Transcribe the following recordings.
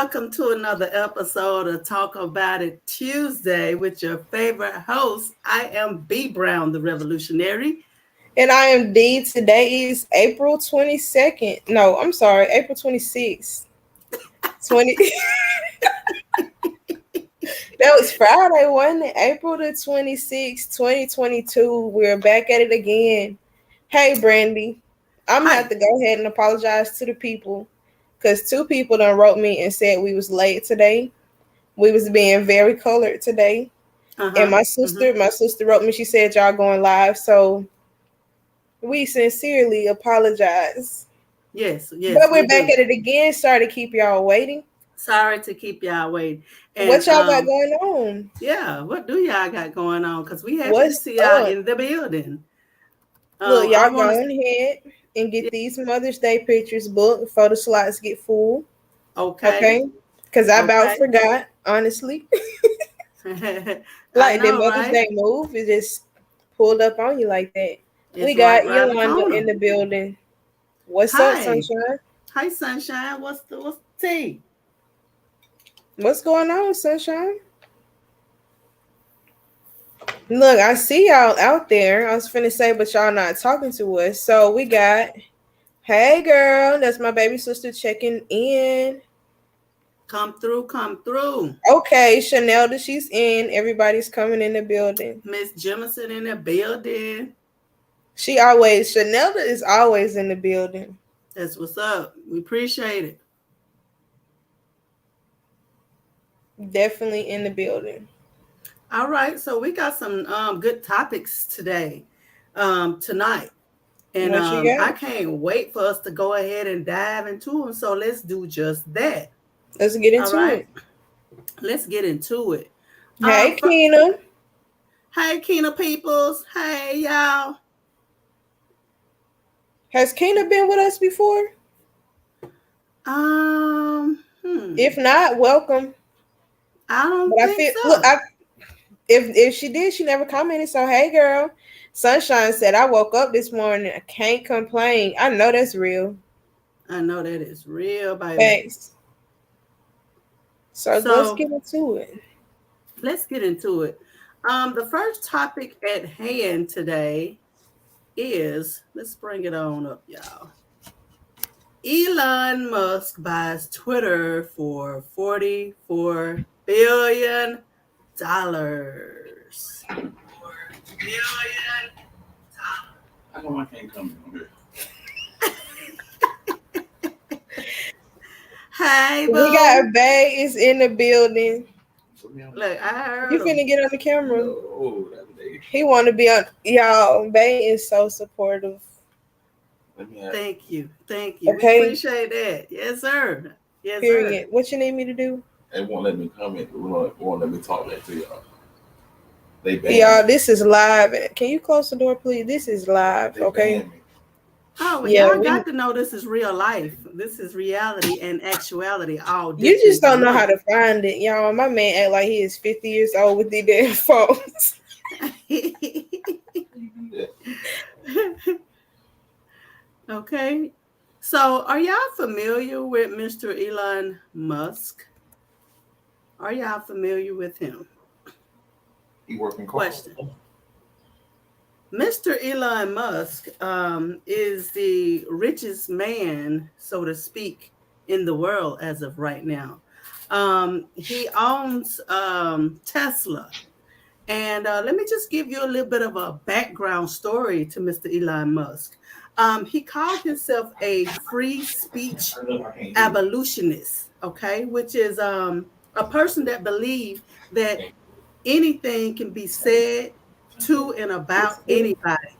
Welcome to another episode of Talk About It Tuesday with your favorite host. I am B Brown, the Revolutionary. And I am D. Today is April 22nd. No, I'm sorry, April 26th. 20 That was Friday, wasn't it? April the 26th, 2022. We're back at it again. Hey, Brandy. I'm going to have to go ahead and apologize to the people because two people done wrote me and said we was late today. We was being very colored today. And my sister wrote me. She said y'all going live. So we sincerely apologize. Yes. But we're back at it again. Sorry to keep y'all waiting. Sorry to keep y'all waiting. And, what y'all got going on? Yeah, what do y'all got going on? Because we happy to see y'all in the building. Look, y'all go ahead and get these Mother's Day pictures booked before the slots get full. Okay? Because I about forgot, honestly. Like the Mother's Day move, it just pulled up on you like that. We got Yolanda in the building. What's up, Sunshine? Hi, Sunshine. What's the tea? What's going on, Sunshine? Look, I see y'all out there. I was finna say, but y'all not talking to us. So we got, hey girl, that's my baby sister checking in. Come through. Okay, Chanel, she's in. Everybody's coming in the building. Miss Jemison in the building. Chanel is always in the building. That's what's up. We appreciate it. Definitely in the building. All right, so we got some good topics tonight, and I can't wait for us to go ahead and dive into them. So let's do just that. Let's get into it. Let's get into it. Hey, Keena. Hey, Keena peoples. Hey, y'all. Has Keena been with us before? If not, welcome. I don't think so. Look, if she did, she never commented. So, hey, girl. Sunshine said, I woke up this morning. I can't complain. I know that's real. I know that is real, baby. Thanks. So let's get into it. Let's get into it. The first topic at hand today is, let's bring it on up, y'all. Elon Musk buys Twitter for $44 billion. How come I can't come in here? Hey, boo. We got Bay is in the building. Look, I heard you finna get on the camera. No, he want to be on. Y'all, Bay is so supportive. Thank you. Okay. We appreciate that. Yes, sir. Yes, Period. Sir. What you need me to do? They won't let me comment. They won't let me talk back to y'all. Y'all, this is live. Can you close the door, please? This is live. Okay. Oh, well, y'all got to know this is real life. This is reality and actuality. All you just don't know how to find it, y'all. My man act like he is 50 years old with the damn phones. Okay. So, are y'all familiar with Mr. Elon Musk? Are y'all familiar with him? He working question. Mr. Elon Musk is the richest man, so to speak, in the world as of right now. He owns Tesla. And let me just give you a little bit of a background story to Mr. Elon Musk. He called himself a free speech abolitionist, okay, which is a person that believes that anything can be said to and about anybody.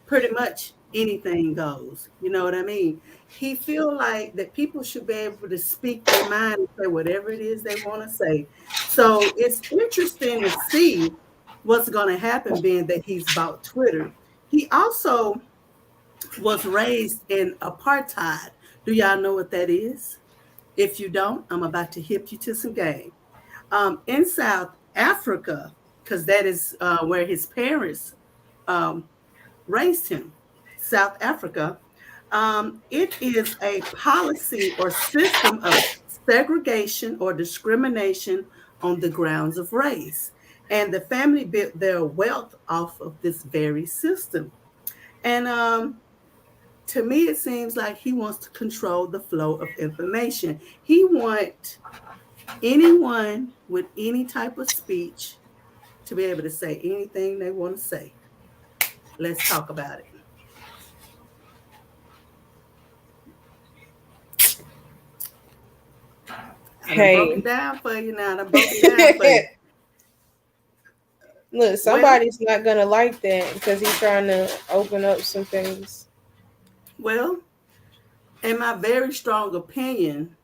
Pretty much anything goes. You know what I mean? He feel like that people should be able to speak their mind and say whatever it is they want to say. So it's interesting to see what's going to happen being that he's bought Twitter. He also was raised in apartheid. Do y'all know what that is? If you don't, I'm about to hip you to some game. In South Africa, because that is where his parents raised him, South Africa, it is a policy or system of segregation or discrimination on the grounds of race. And the family built their wealth off of this very system. And to me, it seems like he wants to control the flow of information. He wants anyone with any type of speech to be able to say anything they want to say. Let's talk about it. I done broke it Hey. down for you now. I done broke it down for you. Look, Well, somebody's not gonna like that because he's trying to open up some things. well, in my very strong opinion,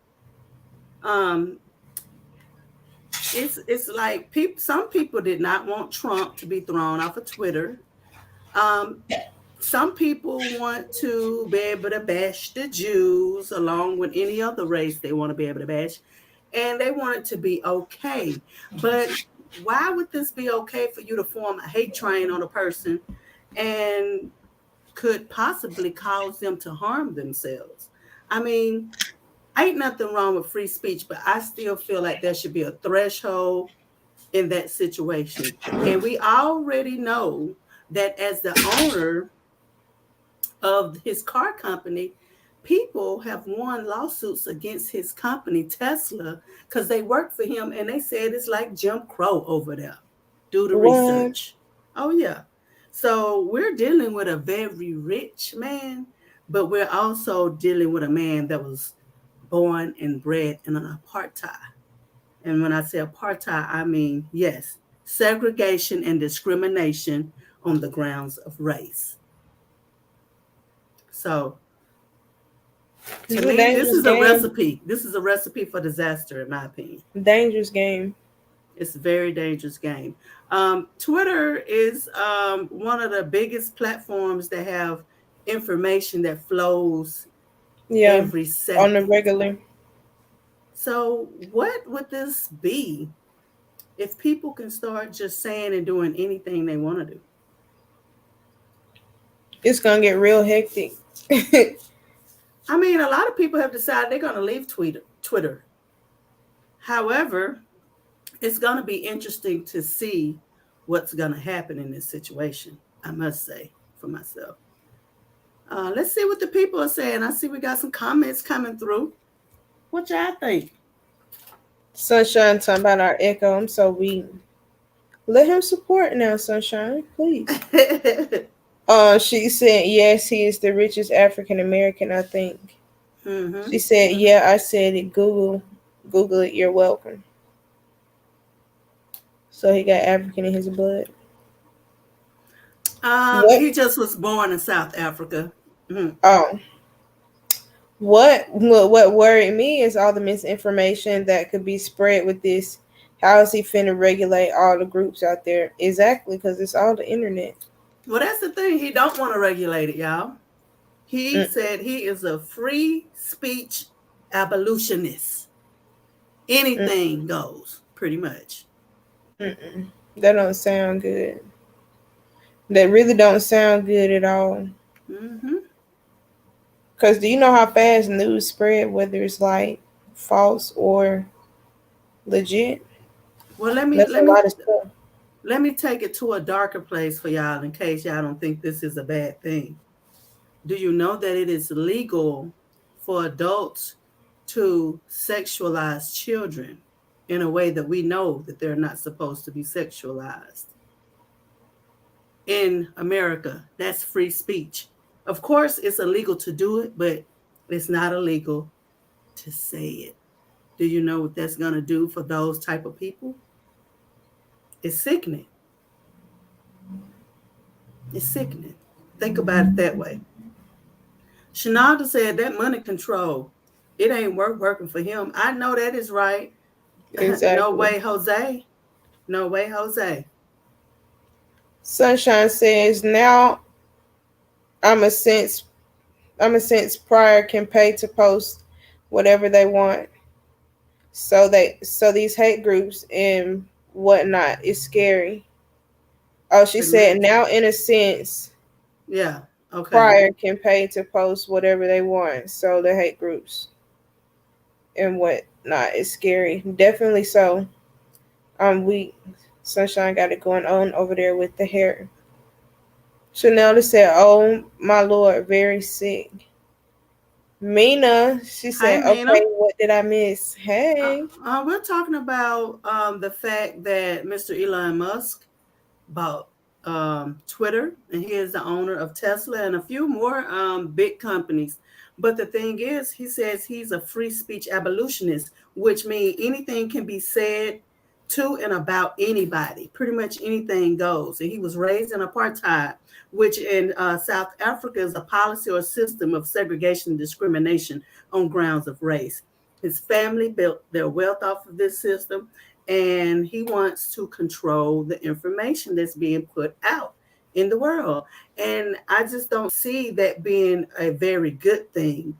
um, it's like people. Some people did not want Trump to be thrown off of Twitter. Um, some people want to be able to bash the Jews along with any other race they want to be able to bash, and they want it to be okay. But why would this be okay for you to form a hate train on a person and could possibly cause them to harm themselves? I mean, ain't nothing wrong with free speech, but I still feel like there should be a threshold in that situation. And we already know that as the owner of his car company, people have won lawsuits against his company, Tesla, because they work for him and they said it's like Jim Crow over there. Do the What? research. Oh, yeah. So we're dealing with a very rich man, but we're also dealing with a man that was born and bred in an apartheid. And when I say apartheid, I mean, yes, segregation and discrimination on the grounds of race. So to It's a me, this dangerous is a game. recipe. This is a recipe for disaster, in my opinion. Dangerous game. It's a very dangerous game. Twitter is one of the biggest platforms that have information that flows Yeah, every on the second. regular. So, what would this be if people can start just saying and doing anything they want to do? It's gonna get real hectic. I mean, a lot of people have decided they're going to leave Twitter. However, it's going to be interesting to see what's going to happen in this situation, I must say, for myself. Let's see what the people are saying. I see we got some comments coming through. What y'all think? Sunshine talking about our echo. I'm so weak. Let him support now, Sunshine, please. She said yes, he is the richest African American, I think. Mm-hmm. She said, yeah, I said it. Google it, you're welcome. So he got African in his blood. What He just was born in South Africa. Mm-hmm. oh what worried me is all the misinformation that could be spread with this. How is he finna regulate all the groups out there? Exactly, because it's all the internet. Well, that's the thing. He don't want to regulate it, y'all. He Mm, said he is a free speech abolitionist. mm, Anything goes, pretty much. mm. That don't sound good. That really don't sound good at all. Mm-hmm. Because do you know how fast news spread, whether it's like false or legit? Well, let me That's let a me lot of stuff. let me take it to a darker place for y'all in case y'all don't think this is a bad thing. Do you know that it is legal for adults to sexualize children in a way that we know that they're not supposed to be sexualized? In America, that's free speech. Of course, it's illegal to do it, but it's not illegal to say it. Do you know what that's going to do for those type of people? It's sickening. It's sickening. Think about it that way. Shanada said that money control, it ain't working for him. I know that is right. No Exactly. way, Jose. No way, Jose. Sunshine says now I'm a sense prior can pay to post whatever they want. So these hate groups and whatnot is scary. Oh, she Pretty said much. now in a sense Yeah. Okay. prior can pay to post whatever they want. So the hate groups and whatnot. Nah, it's scary. Definitely so. I'm weak. Sunshine got it going on over there with the hair. Chanel said, "Oh my lord, very sick." Mina, she Hi, said, "Okay, Mina. what did I miss?" Hey, We're talking about the fact that Mr. Elon Musk bought Twitter, and he is the owner of Tesla and a few more big companies. But the thing is, he says he's a free speech abolitionist, which means anything can be said to and about anybody. Pretty much anything goes. And he was raised in apartheid, which in South Africa is a policy or system of segregation and discrimination on grounds of race. His family built their wealth off of this system, and he wants to control the information that's being put out in the world. And I just don't see that being a very good thing,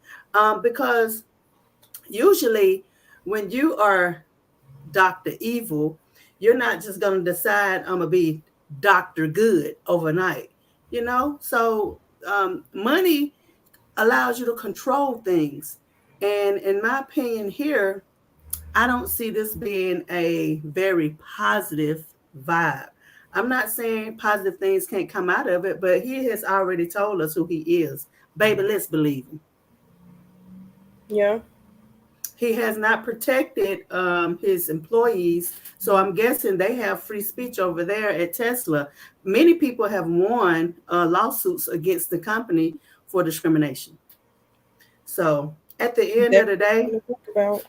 because usually when you are Dr. Evil, you're not just going to decide I'm going to be Dr. Good overnight, you know? So money allows you to control things. And in my opinion, here, I don't see this being a very positive vibe. I'm not saying positive things can't come out of it, but he has already told us who he is. Baby, let's believe him. yeah, He has not protected his employees, so I'm guessing they have free speech over there at Tesla. Many people have won lawsuits against the company for discrimination. So at the end of the definitely day, something to think about.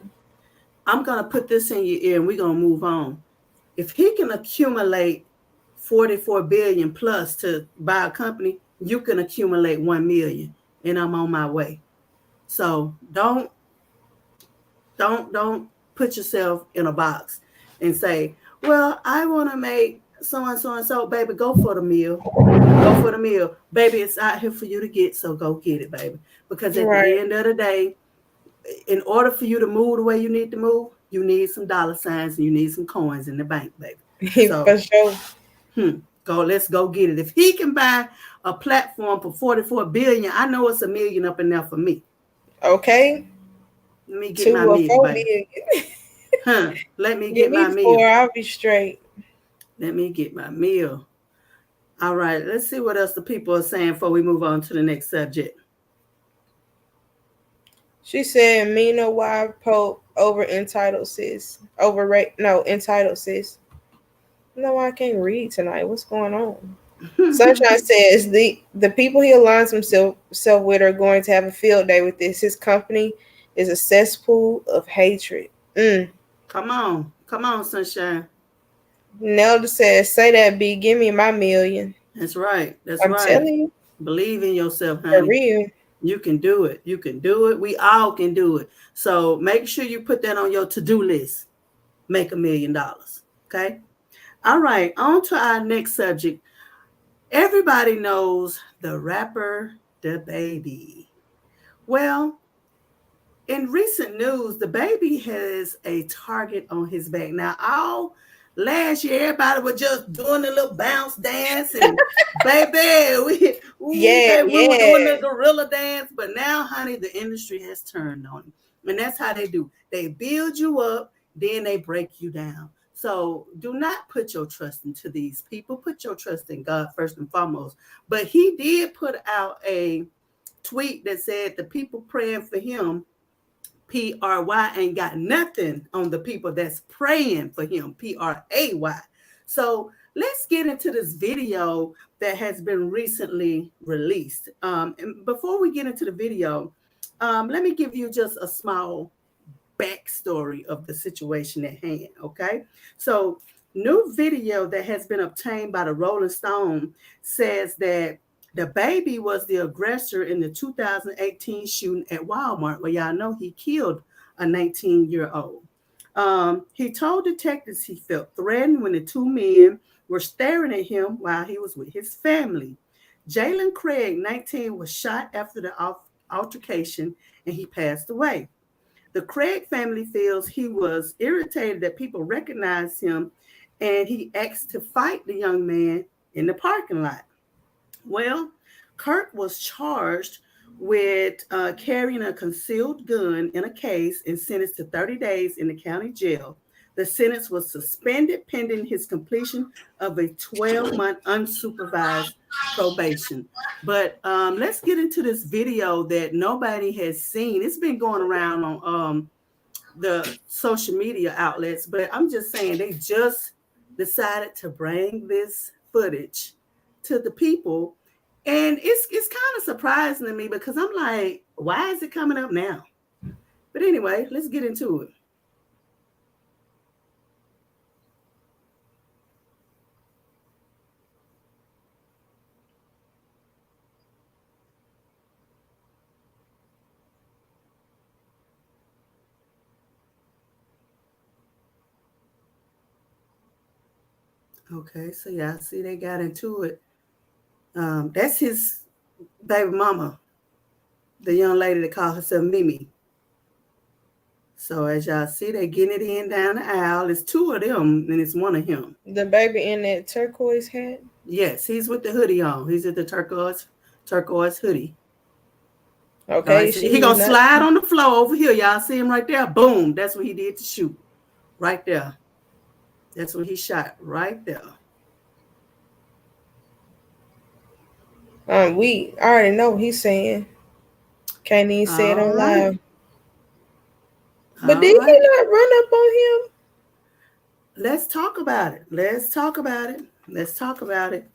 I'm going to put this in your ear and we're going to move on. If he can accumulate 44 billion plus to buy a company, you can accumulate 1 million, and I'm on my way. So don't put yourself in a box and say, well, I want to make so and so. Baby, go for the meal. Go for the meal. Baby, it's out here for you to get, so go get it, baby. Because at the Right, end of the day, in order for you to move the way you need to move, you need some dollar signs and you need some coins in the bank, baby. for So sure. let's go get it. If he can buy a platform for 44 billion, I know it's a million up in there for me. Okay, Let me get my meal, baby. $2 or $4 billion. Let me Give get my me four, meal. I'll be straight. Let me get my meal. All right, let's see what else the people are saying before we move on to the next subject. She said, "Mina, why Pope over entitled sis? Overrate? No, entitled sis. No, I can't read tonight. What's going on?" Sunshine says the people he aligns himself with are going to have a field day with this. His company is a cesspool of hatred. Come on, sunshine. Nelda says, "Say that, B. Give me my million." That's right. That's I'm right. telling you, Believe in yourself, for honey. real. You can do it. You can do it. We all can do it. So make sure you put that on your to-do list. Make $1 million. Okay. All right. On to our next subject. Everybody knows the rapper DaBaby. Well, in recent news, DaBaby has a target on his back. Now, all last year, everybody was just doing the little bounce dance and Yeah, baby, we were doing yeah. the gorilla dance. But now, honey, the industry has turned on him. And that's how they do. They build you up, then they break you down. So do not put your trust into these people. Put your trust in God first and foremost. But he did put out a tweet that said the people praying for him, PRY, ain't got nothing on the people that's praying for him, PRAY. So let's get into this video that has been recently released. And before we get into the video, let me give you just a small backstory of the situation at hand, okay? So, new video that has been obtained by the Rolling Stone says that DaBaby was the aggressor in the 2018 shooting at Walmart, where y'all know he killed a 19-year-old. He told detectives he felt threatened when the two men were staring at him while he was with his family. Jalen Craig, 19, was shot after the altercation and he passed away. The Craig family feels he was irritated that people recognized him and he asked to fight the young man in the parking lot. Well, Kirk was charged with carrying a concealed gun in a case and sentenced to 30 days in the county jail. The sentence was suspended pending his completion of a 12-month unsupervised probation. But let's get into this video that nobody has seen. It's been going around on the social media outlets, but I'm just saying they just decided to bring this footage to the people. And it's kind of surprising to me because I'm like, why is it coming up now? But anyway, let's get into it. Okay, so y'all see they got into it. That's his baby mama, the young lady that called herself Mimi. So as y'all see, they getting it in down the aisle. It's two of them, and it's one of him. DaBaby in that turquoise hat? Yes, he's with the hoodie on. He's at the turquoise hoodie. Okay. He gonna slide on the floor over here. Y'all see him right there? Boom. That's what he did to shoot. Right there. That's what he shot right there. We already know what he's saying. Can't even say it on live. But did he not run up on him? Let's talk about it.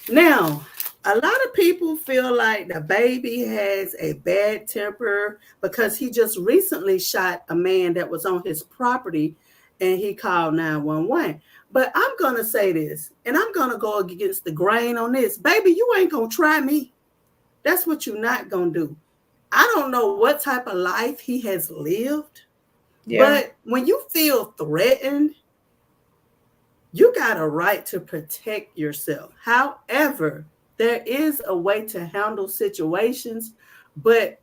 Now, a lot of people feel like DaBaby has a bad temper because he just recently shot a man that was on his property and he called 911. But I'm going to say this, and I'm going to go against the grain on this. Baby, you ain't going to try me. That's what you're not going to do. I don't know what type of life he has lived, but when you feel threatened, you got a right to protect yourself. However, there is a way to handle situations, but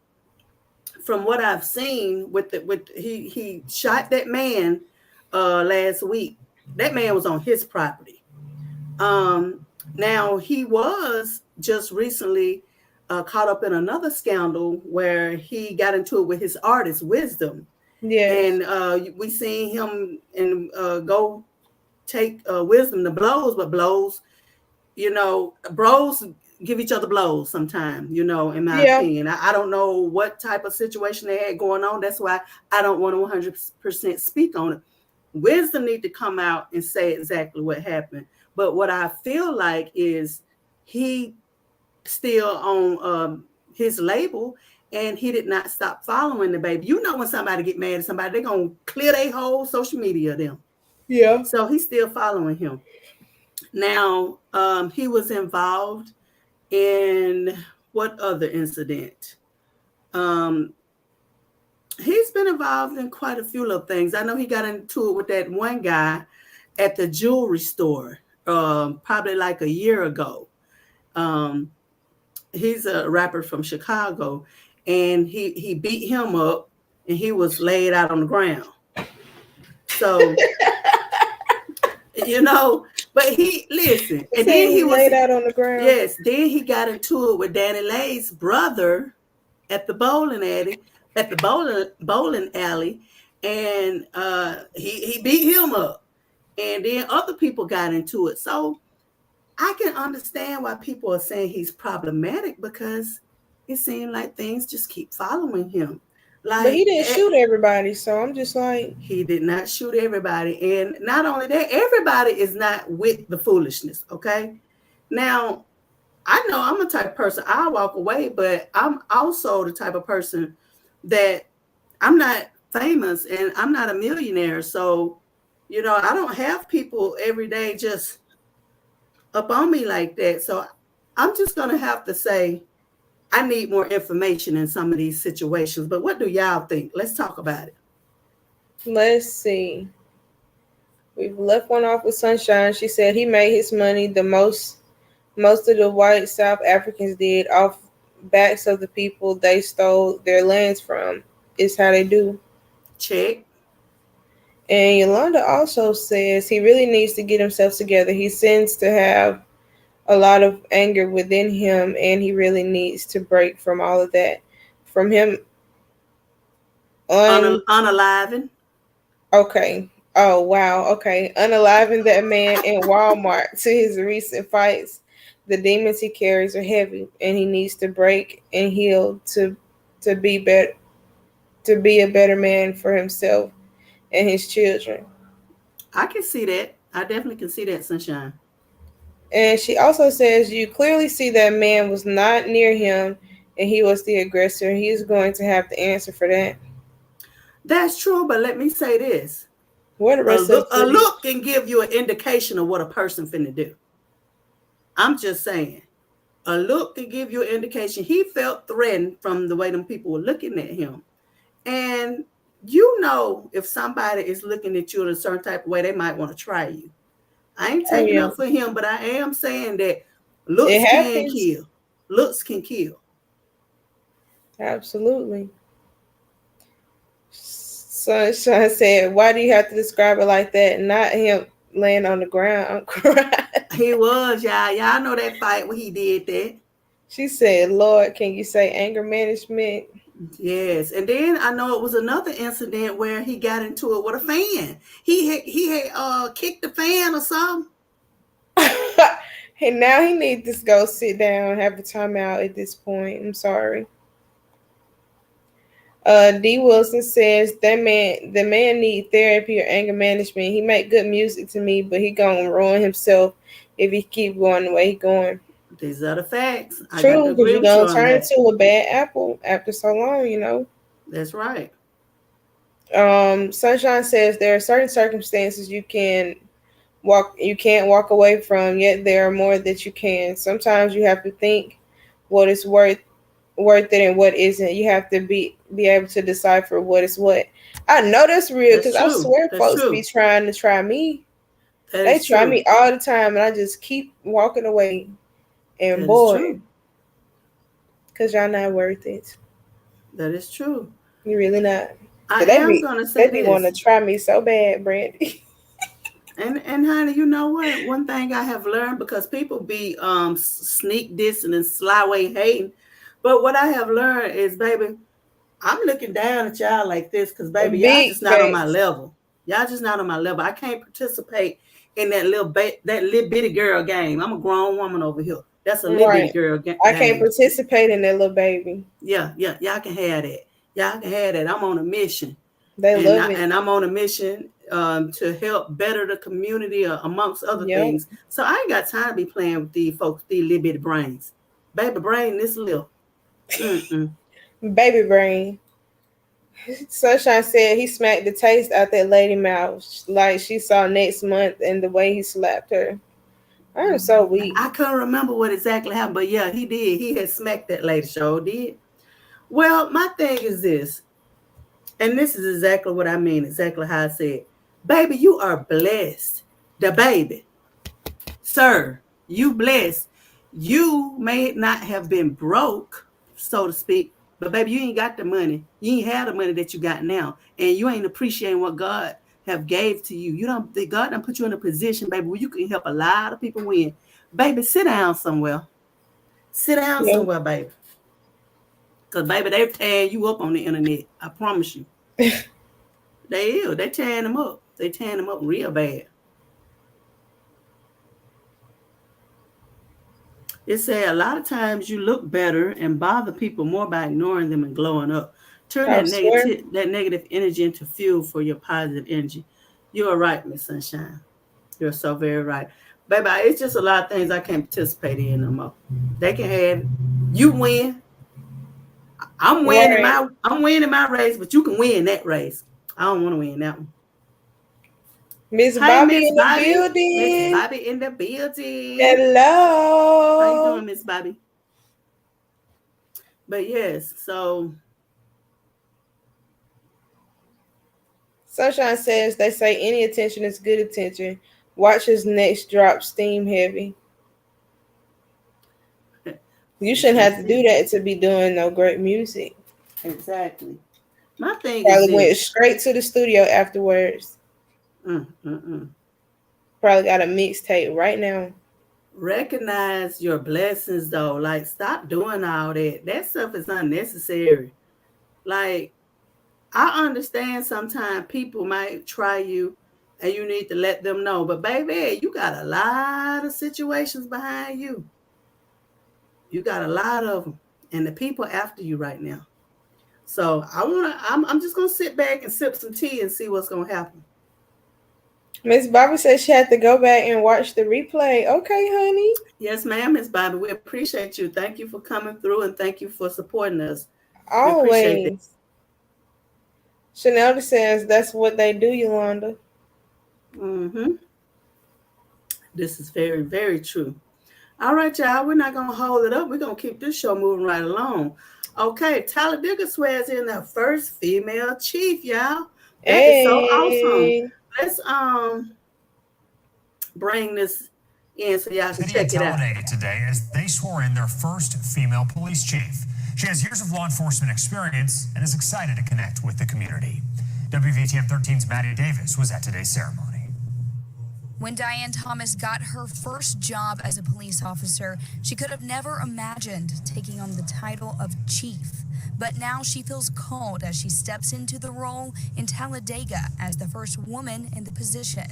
from what I've seen he shot that man last week. That man was on his property. Now he was just recently caught up in another scandal where he got into it with his artist Wisdom. And we seen him and go take Wisdom to blows, but blows, bros give each other blows sometimes, in my opinion. I don't know what type of situation they had going on. That's why I don't want to 100% speak on it. Wisdom need to come out and say exactly what happened. But what I feel like is he still on his label, and he did not stop following DaBaby. When somebody get mad at somebody, they're going to clear their whole social media of them. Yeah. So he's still following him. Now, he was involved in what other incident? He's been involved in quite a few little things. I know he got into it with that one guy at the jewelry store, probably like a year ago. He's a rapper from Chicago, and he beat him up, and he was laid out on the ground. So, but listen, and then he was laid out on the ground. Yes, then he got into it with Danny Lay's brother at the bowling alley, and he beat him up, and then other people got into it. So I can understand why people are saying he's problematic, because it seemed like things just keep following him. But he didn't shoot everybody, so I'm just like... He did not shoot everybody. And not only that, everybody is not with the foolishness, okay? Now, I know I'm a type of person, I'll walk away, but I'm also the type of person that I'm not famous and I'm not a millionaire. So, I don't have people every day just up on me like that. So I'm just going to have to say, I need more information in some of these situations. But what do y'all think? Let's talk about it. Let's see. We've left one off with Sunshine. She said he made his money the most of the white South Africans did off backs of the people they stole their lands from. Is how they do. Check. And Yolanda also says he really needs to get himself together. He seems to have a lot of anger within him, and he really needs to break from all of that. From him on. Unaliving. Okay. Oh wow. Okay. Unaliving that man in Walmart to his recent fights. The demons he carries are heavy, and he needs to break and heal to be better, to be a better man for himself and his children. I can see that. I definitely can see that, Sunshine. And she also says you clearly see that man was not near him, and he was the aggressor. He's going to have to answer for that. That's true, but let me say this. What the A rest of the look, a footage? look can give you an indication of what a person finna do. I'm just saying. A look can give you an indication. He felt threatened from the way them people were looking at him. And you know, if somebody is looking at you in a certain type of way, they might want to try you. I ain't Oh taking yeah, up for him, but I am saying that it looks can happens. kill. Looks can kill. Absolutely. Sunshine said, "Why do you have to describe it like that? Not him laying on the ground. I'm crying." He was, y'all. Y'all know that fight when he did that. She said, "Lord, can you say anger management?" Yes, and then I know it was another incident where he got into it with a fan. He had kicked the fan or something. And now he needs to go sit down, have a timeout at this point. I'm sorry. D Wilson says the man need therapy or anger management. He make good music to me, but he gonna ruin himself if he keep going the way he going. These are the facts. I got to True, because agree you're with you gonna on turn that. into a bad apple after so long, you know. That's right. Sunshine says there are certain circumstances you can't walk away from, yet there are more that you can. Sometimes you have to think what is worth it and what isn't. You have to be able to decipher what is what. I know that's real That's because I true. swear That's folks be true. trying to try me. That They is try true. me all the time, and I just keep walking away. And That is boy, true. because y'all not worth it. That is true. You really not. I Cause am gonna they say be want to this. try me so bad, Brandy. And honey, you know what? One thing I have learned because people be sneak dissing and slyway hating, but what I have learned is, baby, I'm looking down at y'all like this because, baby, y'all Big just not on my facts. level. Y'all just not on my level. I can't participate in that little bitty girl game. I'm a grown woman over here. That's a little bitty Right. girl I can't game. participate in that little baby. Yeah, yeah, y'all can have that. Y'all can have that. I'm on a mission, They and love it. I'm on a mission to help better the community amongst other Yep. things. So I ain't got time to be playing with these folks, these little bitty brains. Baby brain, this little. Mm-mm. Baby brain. Sunshine said he smacked the taste out that lady mouth like she saw next month and the way he slapped her. I am so weak. I couldn't remember what exactly happened, but yeah, he did. He had smacked that lady. Show did. Well, my thing is this, and this is exactly what I mean, exactly how I said. Baby, you are blessed. DaBaby. Sir, you blessed. You may not have been broke, so to speak, but baby, you ain't got the money. You ain't had the money that you got now, and you ain't appreciating what God have gave to you. You don't. God done put you in a position, baby, where you can help a lot of people win. Baby, sit down somewhere. Sit down Yeah. somewhere, baby. Cause baby, they tearing you up on the internet. I promise you, they is. They tearing them up. They tearing them up real bad. It said a lot of times you look better and bother people more by ignoring them and glowing up. Turn I swear. that negative energy into fuel for your positive energy. You are right, Miss Sunshine. You're so very right. Baby, it's just a lot of things I can't participate in no more. They can have it. You win. Right. I'm winning my race, but you can win that race. I don't want to win that one. Miss Hey, Bobby Miss in the Bobby. Miss building. Bobby in the building. How you Hello. doing, Miss Bobby? But yes, so Sunshine says they say any attention is good attention. Watch his next drop steam heavy. You shouldn't that's have to do it. that to be doing no great music. Exactly. My thing is Probably went this. straight to the studio afterwards. Mm, mm, mm. Probably got a mixtape right now. Recognize your blessings though. Like, stop doing all that. That stuff is unnecessary. Like, I understand sometimes people might try you and you need to let them know. But baby, you got a lot of situations behind you. You got a lot of them. And the people after you right now. So I'm just gonna sit back and sip some tea and see what's gonna happen. Miss Bobby said she had to go back and watch the replay. Okay, honey. Yes, ma'am, Miss Bobby. We appreciate you. Thank you for coming through and thank you for supporting us. We appreciate it. Always. Chanel says that's what they do, Yolanda. Mm-hmm. This is very, very true. All right, y'all. We're not gonna hold it up. We're gonna keep this show moving right along. Okay, Talladega swears in their first female chief, y'all. That is so awesome. Hey. Let's bring this in so y'all can City check of it out. Talladega today as they swore in their first female police chief. She has years of law enforcement experience and is excited to connect with the community. WVTM 13's Maddie Davis was at today's ceremony. When Diane Thomas got her first job as a police officer, she could have never imagined taking on the title of chief. But now she feels called as she steps into the role in Talladega as the first woman in the position.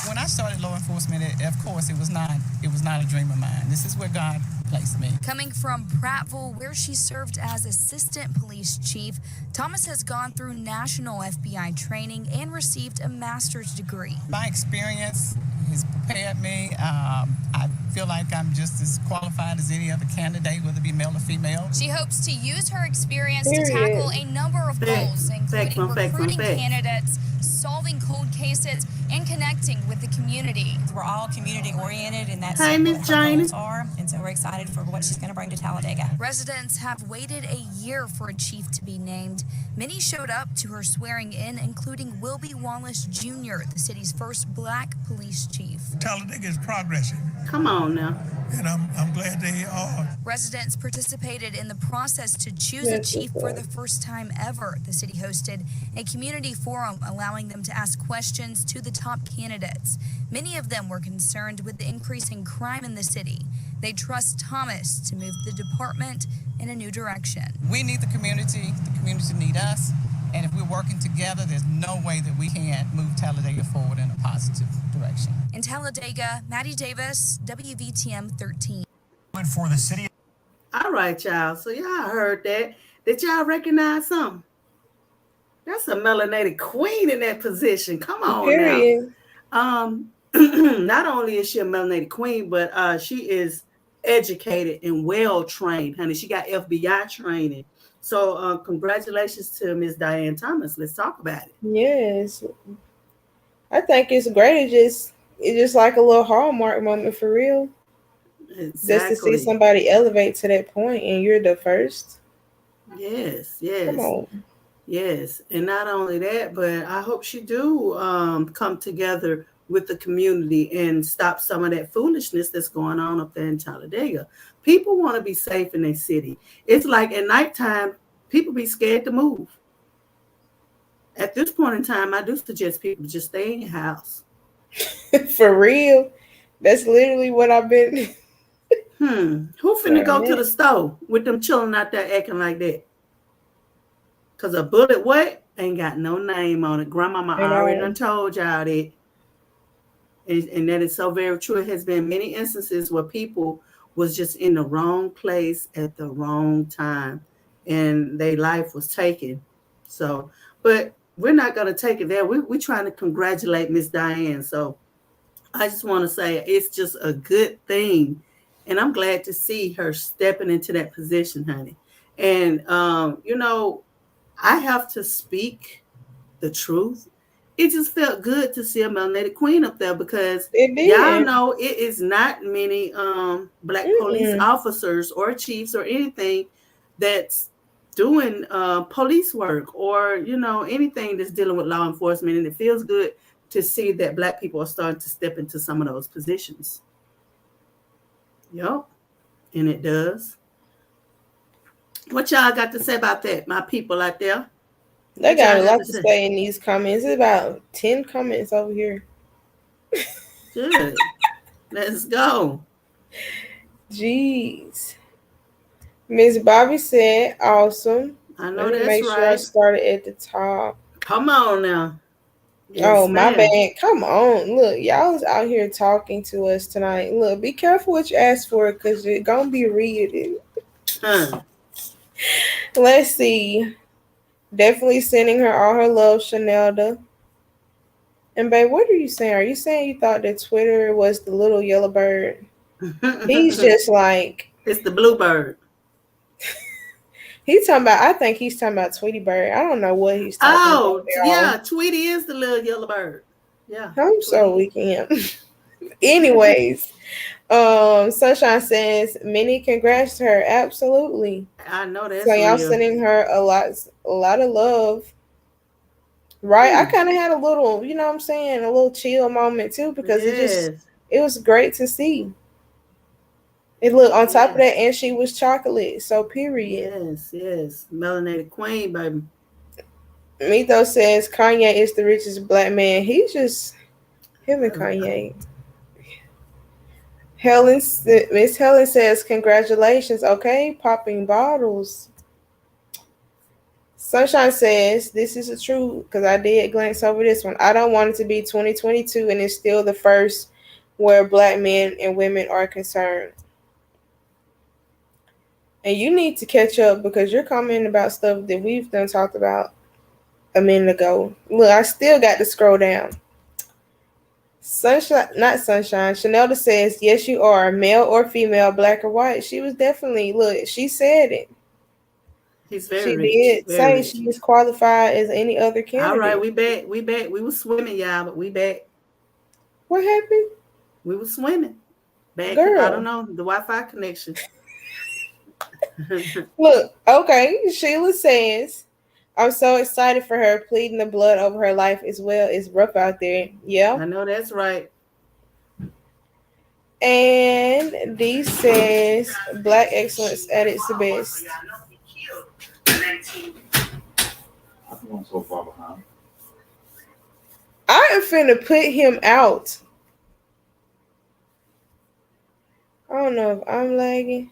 When I started law enforcement, of course, it was not a dream of mine. This is where God placed me. Coming from Prattville, where she served as assistant police chief, Thomas has gone through national FBI training and received a master's degree. My experience has prepared me. I feel like I'm just as qualified as any other candidate, whether it be male or female. She hopes to use her experience to tackle a number of goals, including recruiting candidates, solving cold cases, and connecting with the community. We're all community oriented, and that's Hey, Miss what Jane. our goals are. And so we're excited for what she's going to bring to Talladega. Residents have waited a year for a chief to be named. Many showed up to her swearing in, including Wilby Wallace Jr., the city's first black police chief. Talladega is progressing, Come on now. and I'm glad they are. Residents participated in the process to choose a chief for the first time ever. The city hosted a community forum allowing them to ask questions to the top candidates. Many of them were concerned with the increasing crime in the city. They trust Thomas to move the department in a new direction. We need the community need us, and if we're working together, there's no way that we can't move Talladega forward in a positive direction. In Talladega, Maddie Davis, WVTM 13. For the city. All right, y'all. So y'all heard that. Did y'all recognize something? That's a melanated queen in that position. Come on Period. now. Not only is she a melanated queen, but she is educated and well trained, honey. She got FBI training. So congratulations to Miss Diane Thomas. Let's talk about it. Yes. I think it's great. It's just like a little hallmark moment for real. Exactly. Just to see somebody elevate to that point and you're the first. Yes. Come on. Yes. And not only that, but I hope she do come together with the community and stop some of that foolishness that's going on up there in Talladega. People want to be safe in their city. It's like at nighttime, people be scared to move. At this point in time, I do suggest people just stay in your house. For real. That's literally what I've been. Who finna go to the store with them chilling out there acting like that? Because a bullet what? Ain't got no name on it. Grandmama already done told y'all that. And that is so very true. It has been many instances where people was just in the wrong place at the wrong time and their life was taken. So, but we're not going to take it there. We're trying to congratulate Miss Diane. So I just want to say it's just a good thing. And I'm glad to see her stepping into that position, honey. And, I have to speak the truth. It just felt good to see a melanated queen up there because y'all know it is not many black police officers or chiefs or anything that's doing police work or, anything that's dealing with law enforcement. And it feels good to see that black people are starting to step into some of those positions. Yep. And it does. What y'all got to say about that, my people out there? They got a lot to say in these comments. It's about 10 comments over here. Good. Let's go. Jeez. Miss Bobby said, awesome. I know Let me that's make sure I right. started at the top. Come on now. Oh, Yes, my ma'am. bad. Come on. Look, y'all is out here talking to us tonight. Look, be careful what you ask for because it's going to be read. Huh. Let's see. Definitely sending her all her love, Chanelda. And babe, what are you saying? Are you saying you thought that Twitter was the little yellow bird? He's just like, It's the bluebird. he's talking about, I think he's talking about Tweety Bird. I don't know what he's talking about, Oh, y'all. yeah. Tweety is the little yellow bird. Yeah. I'm so Tweety. weak in him. Anyways, Sunshine says, many congrats to her. Absolutely. I know So that's y'all real. sending her a lot of love. Right. I Hmm. kind of had a little, you know what I'm saying, a little chill moment too, because Yes. it was great to see. It looked on top of Yes. that, and she was chocolate. So period. Yes. Yes. Melanated queen, baby. Mito says Kanye is the richest black man. He's just him and Uh, Kanye. Miss Helen says congratulations. Okay, popping bottles. Sunshine says this is a true because I did glance over this one. I don't want it to be 2022 and it's still the first where black men and women are concerned. And you need to catch up because you're commenting about stuff that we've done talked about a minute ago. Look, I still got to scroll down. Sunshine, not Sunshine. Chanelda says, yes, you are, male or female, black or white. She was definitely, look, she said it. He's very She rich. did Very say rich. she was qualified as any other All right, candidate. we back. We back. We was swimming, y'all, but we back. What happened? We was swimming. Back. I don't Girl. know the Wi-Fi connection. Look, okay. Sheila says, I'm so excited for her pleading the blood over her life as well. It's rough out there. Yeah. I know that's right. And D says, black excellence at its best. I think I'm so far behind. I am finna put him out. I don't know if I'm lagging.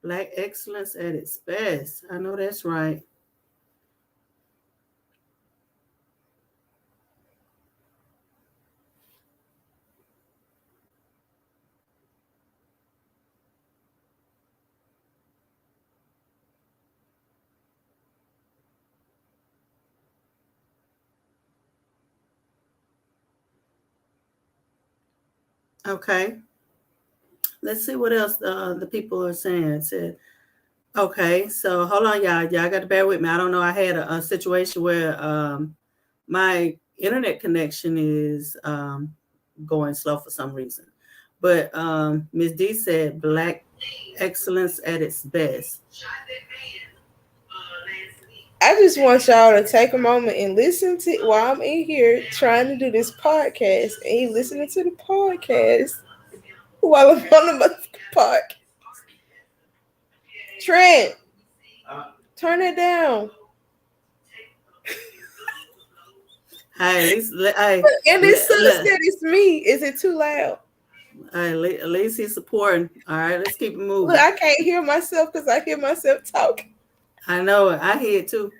Black excellence at its best. I know that's right. Okay. Let's see what else the people are saying. It said, okay, so hold on, y'all. Y'all got to bear with me. I don't know. I had a situation where my internet connection is going slow for some reason. But Ms. D said black excellence at its best. I just want y'all to take a moment and listen to while I'm in here trying to do this podcast and he listening to the podcast while I'm on the podcast. Trent, turn it down. Hey, at least, And it says that it's me. Is it too loud? at least he's supporting. All right, let's keep it moving. Look, I can't hear myself because I hear myself talking. I know it. I hear it too.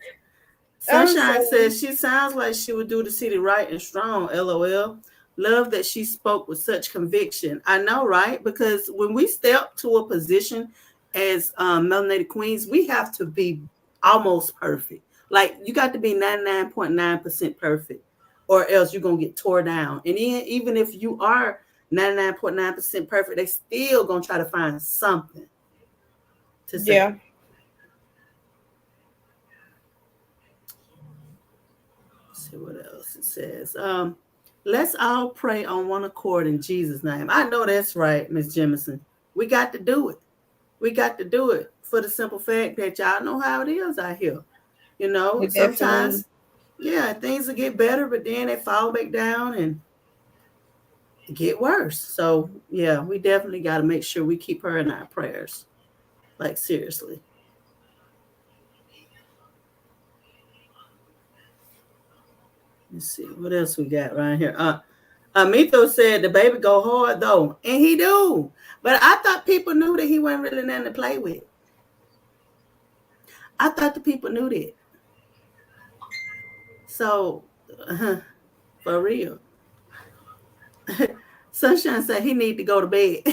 Sunshine says she sounds like she would do the city right and strong. LOL. Love that she spoke with such conviction. I know, right? Because when we step to a position as melanated queens, we have to be almost perfect. Like you got to be 99.9% perfect, or else you're gonna get tore down. And even if you are 99.9% perfect, they still gonna try to find something to say. Yeah. See what else it says. let's all pray on one accord in Jesus' name. I know that's right, Miss Jemison. We got to do it. We got to do it for the simple fact that y'all know how it is out here. You know, sometimes, yeah, things will get better, but then they fall back down and get worse. So, yeah, we definitely got to make sure we keep her in our prayers. Like, seriously. Let's see what else we got right here. Mito said DaBaby go hard though, and he do. But I thought people knew that he wasn't really nothing to play with. I thought the people knew that. So, for real. Sunshine said he need to go to bed.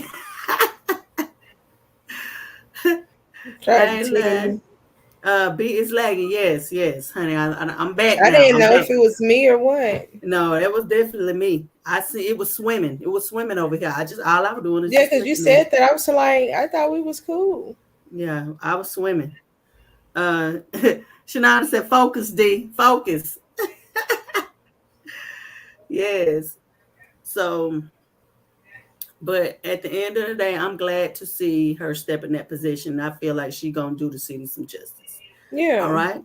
B is lagging. Yes, honey. I'm back now. I didn't know if it was me or what. No, that was definitely me. I see it was swimming. It was swimming over here. All I was doing is because you said that. I was like, I thought we was cool. Yeah, I was swimming. Shanana said, "Focus, D. Focus." Yes. So, but at the end of the day, I'm glad to see her step in that position. I feel like she's gonna do the city some justice. Yeah. All right.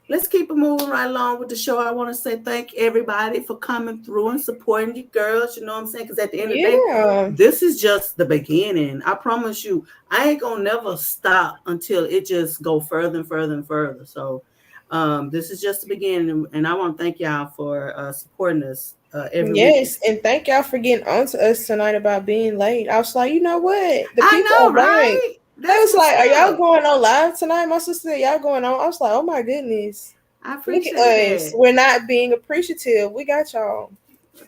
Let's keep it moving right along with the show. I want to say thank everybody for coming through and supporting you girls. You know what I'm saying? Because at the end of the day, this is just the beginning. I promise you, I ain't going to never stop until it just go further and further and further. So this is just the beginning. And I want to thank y'all for supporting us every week. And thank y'all for getting on to us tonight about being late. I was like, you know what? The I people know, are right? They was like, are y'all going on live tonight? My sister said, y'all going on. I was like, oh my goodness. I appreciate Look at us. that. We're not being appreciative. We got y'all.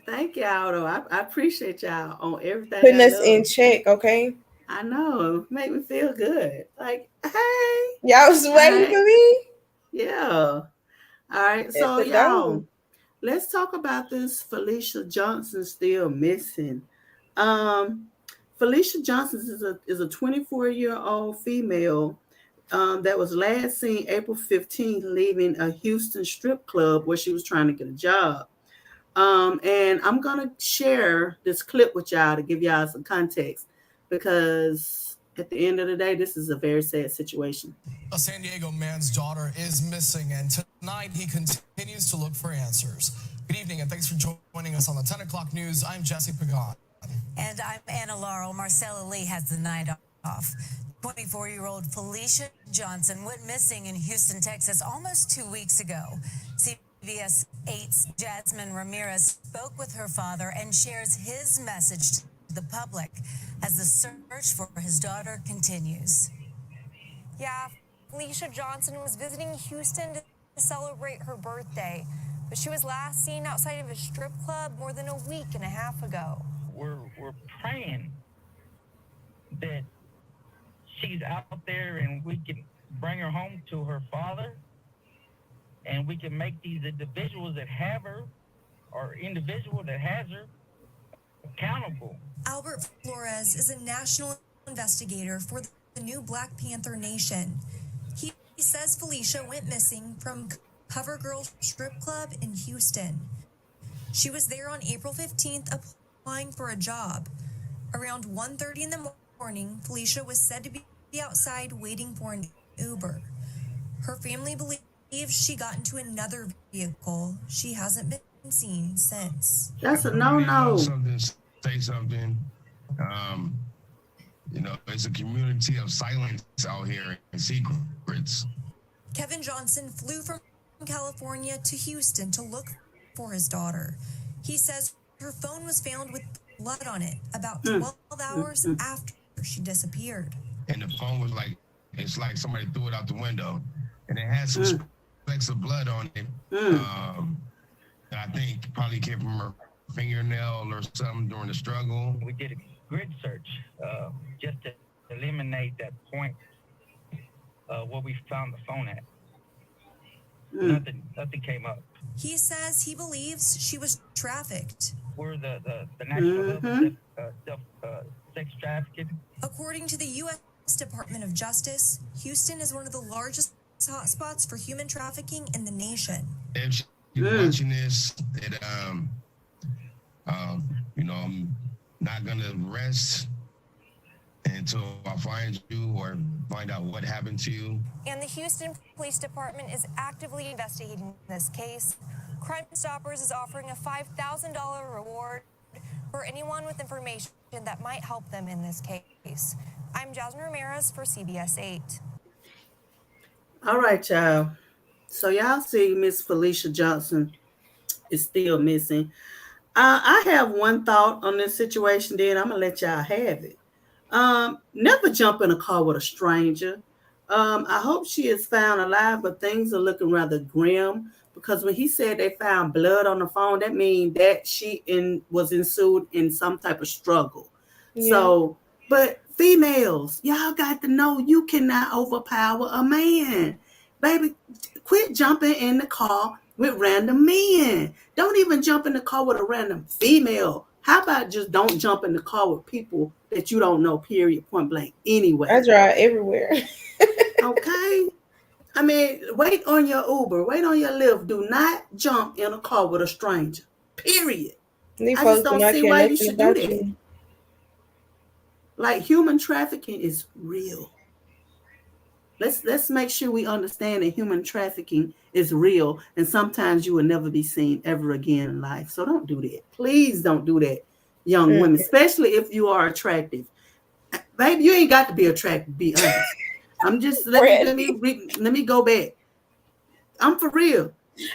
Thank y'all, though. I appreciate y'all on everything. Putting us in check, okay? I know. Make me feel good. Like, hey. Y'all was waiting for me? Yeah. All right. So, y'all, let's talk about this Felecia Johnson still missing. Felecia Johnson is a 24-year-old female that was last seen April 15th leaving a Houston strip club where she was trying to get a job. And I'm going to share this clip with y'all to give y'all some context because at the end of the day, this is a very sad situation. A San Diego man's daughter is missing, and tonight he continues to look for answers. Good evening, and thanks for joining us on the 10 o'clock news. I'm Jesse Pagan. And I'm Anna Laurel. Marcella Lee has the night off. 24-year-old Felecia Johnson went missing in Houston, Texas almost 2 weeks ago. CBS 8's Jasmine Ramirez spoke with her father and shares his message to the public as the search for his daughter continues. Yeah, Felecia Johnson was visiting Houston to celebrate her birthday, but she was last seen outside of a strip club more than a week and a half ago. We're praying that she's out there and we can bring her home to her father and we can make these individuals that have her or individual that has her accountable. Albert Flores is a national investigator for the new Black Panther Nation. He says Felecia went missing from CoverGirl Strip Club in Houston. She was there on April 15th applying for a job. Around 1:30 in the morning, Felecia was said to be outside waiting for an Uber. Her family believes she got into another vehicle. She hasn't been seen since. That's a no-no. Say something. You know, it's a community of silence out here and secrets. Kevin Johnson flew from California to Houston to look for his daughter. He says her phone was found with blood on it about 12 hours after she disappeared. And the phone was like, it's like somebody threw it out the window. And it had some specks of blood on it. I think probably came from her fingernail or something during the struggle. We did a grid search just to eliminate that point where we found the phone at. Nothing came up. He says he believes she was trafficked. We're the national hub of sex trafficking. According to the U.S. Department of Justice, Houston is one of the largest hotspots for human trafficking in the nation. If you're watching this, I'm not gonna rest until I find you or find out what happened to you. And the Houston Police Department is actively investigating this case. Crime Stoppers is offering a $5,000 reward for anyone with information that might help them in this case. I'm Jasmine Ramirez for CBS 8. All right, y'all. So y'all see Miss Felecia Johnson is still missing. I have one thought on this situation, then I'm going to let y'all have it. Never jump in a car with a stranger. I hope she is found alive, but things are looking rather grim because when he said they found blood on the phone, that means that she was ensued in some type of struggle. Yeah. So, but females, y'all got to know you cannot overpower a man. Baby, quit jumping in the car with random men. Don't even jump in the car with a random female. How about just don't jump in the car with people that you don't know, period, point blank, anyway. I drive everywhere. Okay? I mean, wait on your Uber, wait on your Lyft. Do not jump in a car with a stranger, period. I just don't see why you should do that. Like, human trafficking is real. Let's make sure we understand that human trafficking is real, and sometimes you will never be seen ever again in life. So don't do that. Please don't do that, young women, especially if you are attractive. Baby, you ain't got to be attractive, be honest. I'm just let me go back. I'm for real.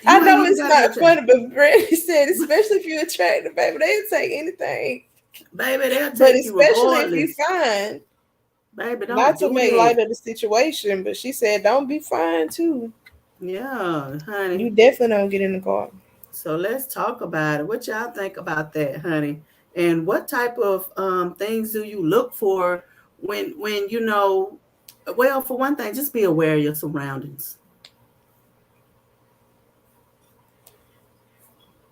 I know it's not funny, but Brandy said, especially if you're attractive, baby, they'll take anything. Baby, they'll take but you especially if you're fine. Baby, don't not to make light of the situation, but she said don't be fine too. Yeah, honey. You definitely don't get in the car. So let's talk about it. What y'all think about that, honey? And what type of things do you look for when well, for one thing, just be aware of your surroundings.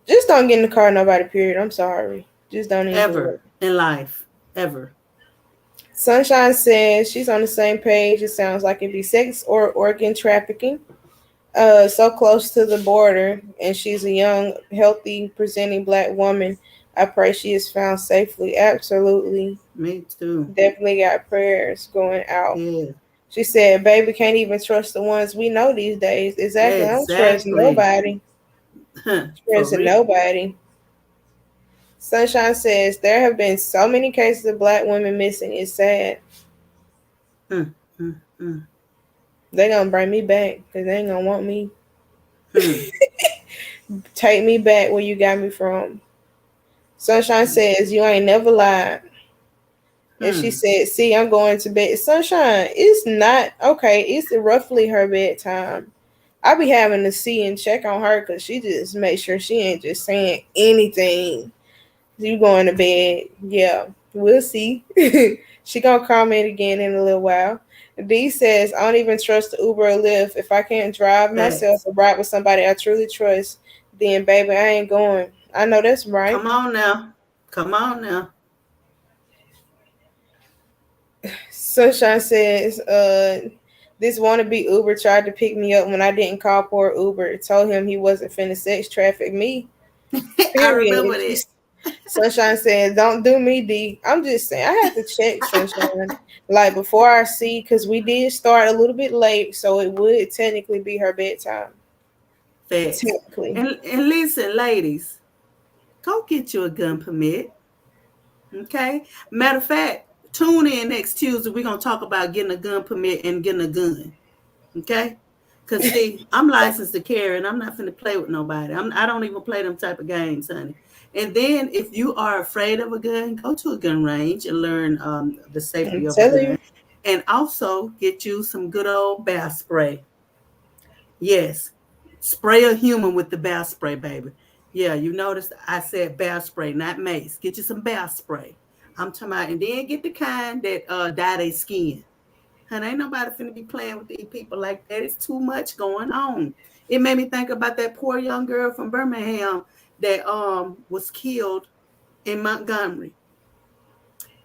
Just don't get in the car with nobody, period. I'm sorry. Just don't even ever in life. Ever. Sunshine says she's on the same page. It sounds like it'd be sex or organ trafficking. So close to the border, and she's a young, healthy, presenting Black woman. I pray she is found safely. Absolutely. Me too. Definitely got prayers going out. Yeah. She said, baby, can't even trust the ones we know these days. Exactly. I don't trust nobody. Trusting nobody. Sunshine says, there have been so many cases of Black women missing. It's sad. They're going to bring me back because they ain't going to want me. Take me back where you got me from. Sunshine says, you ain't never lied. And she said, see, I'm going to bed. Sunshine, it's not, okay, it's roughly her bedtime. I be having to see and check on her because she just make sure she ain't just saying anything. You going to bed. Yeah, we'll see. She gonna comment again in a little while. D says, I don't even trust the Uber or Lyft. If I can't drive myself or ride with somebody I truly trust, then baby, I ain't going. I know that's right. Come on now. Sunshine says, this wannabe Uber tried to pick me up when I didn't call for Uber. Told him he wasn't finna sex traffic me. I remember this. Sunshine said, don't do me, D. I'm just saying, I have to check, Sunshine. Like, before I see, because we did start a little bit late, so it would technically be her bedtime. Facts. Technically. And listen, ladies, go get you a gun permit. Okay? Matter of fact, tune in next Tuesday. We're going to talk about getting a gun permit and getting a gun. Okay? Because, see, I'm licensed to carry, and I'm not finna play with nobody. I don't even play them type of games, honey. And then if you are afraid of a gun, go to a gun range and learn the safety of a gun. And also get you some good old bear spray. Yes. Spray a human with the bear spray, baby. Yeah, you noticed I said bear spray, not mace. Get you some bear spray. I'm talking about, and then get the kind that dye their skin. And ain't nobody finna be playing with these people like that. It's too much going on. It made me think about that poor young girl from Birmingham that was killed in Montgomery.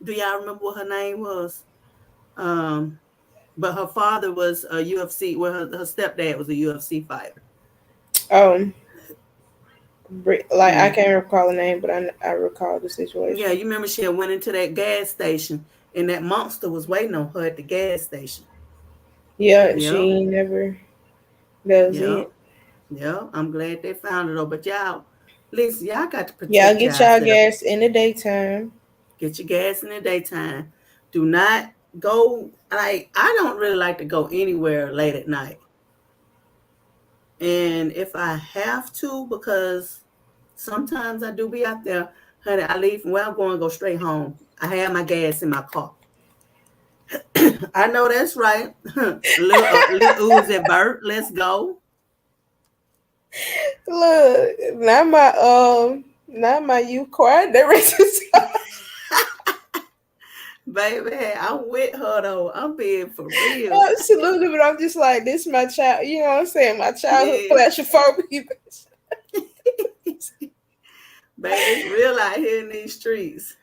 Do y'all remember what her name was? But her father was a UFC, well, her stepdad was a UFC fighter. Like I can't recall the name, but I recall the situation. Yeah, you remember she had went into that gas station and that monster was waiting on her at the gas station. Yeah, Yep. she never. That was Yep. it. Yep. I'm glad they found it though. But y'all, listen, y'all got to Y'all protect get y'all yourself. gas in the daytime. Get your gas in the daytime. Do not go. Like, I don't really like to go anywhere late at night. And if I have to, because sometimes I do be out there, honey, I leave from where I'm going, go straight home. I have my gas in my car. I know that's right. Little Uzi Vert, let's go. Look, not my you quiet the rest of Baby, I'm with her though. I'm being for real. Absolutely, but I'm just like, this my child, you know what I'm saying? My childhood claustrophobia. Baby, it's real out here in these streets.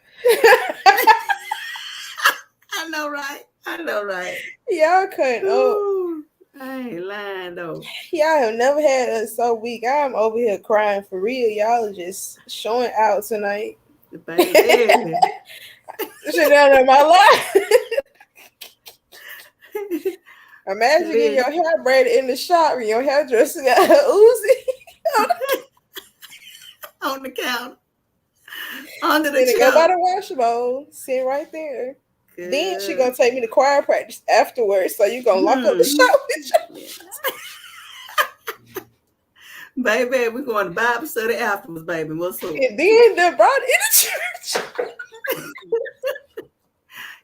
I know, right? I know, right? Y'all couldn't. I ain't lying though. Y'all have never had us so weak. I'm over here crying for real. Y'all are just showing out tonight. Baby. Shit down in my life. Imagine getting your hair braided in the shop and your hairdresser got a Uzi on the counter. Under the chair. chair. Go by the wash bowl. Sit right there. Good. Then she gonna take me to choir practice afterwards. So you gonna lock up the shop with you. Baby, we're going to Bible study afterwards, baby. What's up? And then they brought it in the church.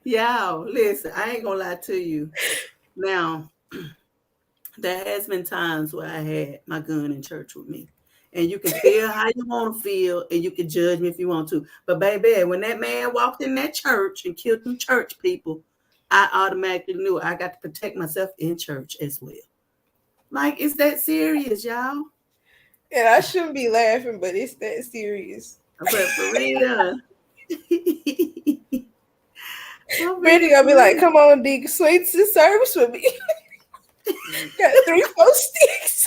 Y'all, listen, I ain't gonna lie to you. Now, there has been times where I had my gun in church with me. And you can feel how you want to feel, and you can judge me if you want to. But baby, when that man walked in that church and killed them church people, I automatically knew I got to protect myself in church as well. Like, it's that serious, y'all. And I shouldn't be laughing, but it's that serious. But for real. Brandy gonna be like, come on, D, sweets and service with me. Got 3-4 sticks.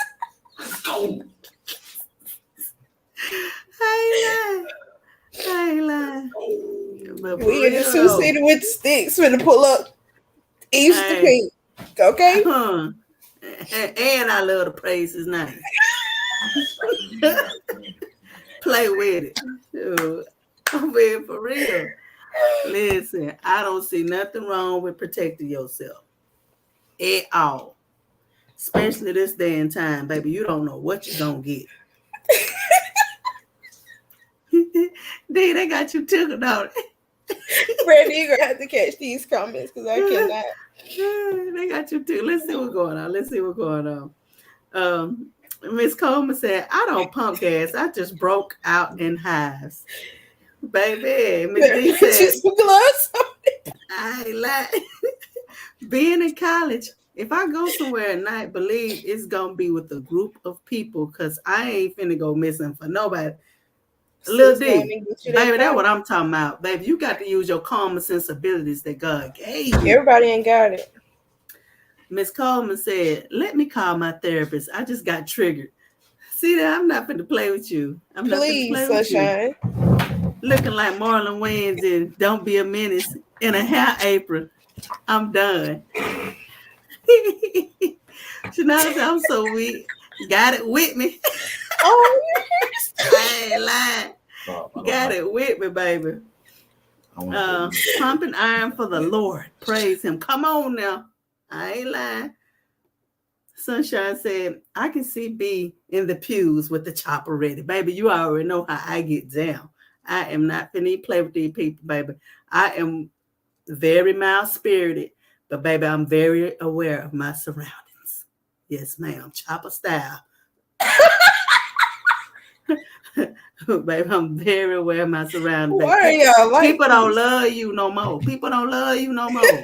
I ain't lying. We in the 2-seater with the sticks for the pull up Easter pink. Okay? And I love to praise his name. Play with it. Dude, I'm being for real. Listen, I don't see nothing wrong with protecting yourself at all. Especially this day and time, baby. You don't know what you're going to get. Dang, they got you tickled out. Brandy, you're going to have to catch these comments because I cannot. They got you tickled. Let's see what's going on. Miss Coleman said, I don't pump gas. I just broke out in hives. Baby, Miss D said, I ain't lying. Being in college, if I go somewhere at night, believe it's going to be with a group of people because I ain't finna go missing for nobody. Lil D, baby, that's what I'm talking about. Baby, you got to use your common sense abilities that God gave you. Everybody ain't got it. Miss Coleman said, let me call my therapist. I just got triggered. See that? I'm not finna play with you. I'm not finna play Sunshine. with you. Looking like Marlon Wayans in Don't Be a Menace in a hair apron. I'm done. Shania, I'm so weak. Got it with me. Oh, I ain't lying. Got it with me, baby. Pumping iron for the Lord. Praise him. Come on now. I ain't lying. Sunshine said, I can see B in the pews with the chopper ready. Baby, you already know how I get down. I am not finna play with these people, baby. I am very mild-spirited, but baby, I'm very aware of my surroundings. Yes, ma'am. Chopper style. Baby, I'm very aware of my surroundings. Why are y'all like people don't love you no more. People don't love you no more.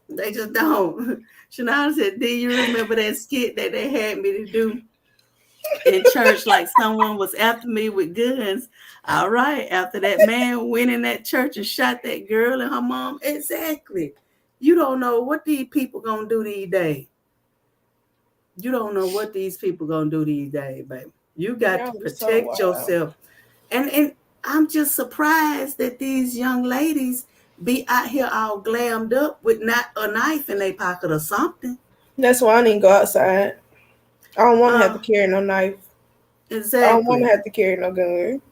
They just don't. Shania said, do you remember that skit that they had me to do in church like someone was after me with guns? All right, after that man went in that church and shot that girl and her mom. Exactly. You don't know what these people gonna do these days. You don't know what these people gonna do these days, baby. You got to That was so protect wild. yourself. And I'm just surprised that these young ladies be out here all glammed up with not a knife in their pocket or something. That's why I didn't go outside. I don't want to have to Uh, carry no knife. I don't want to exactly. have to carry no gun.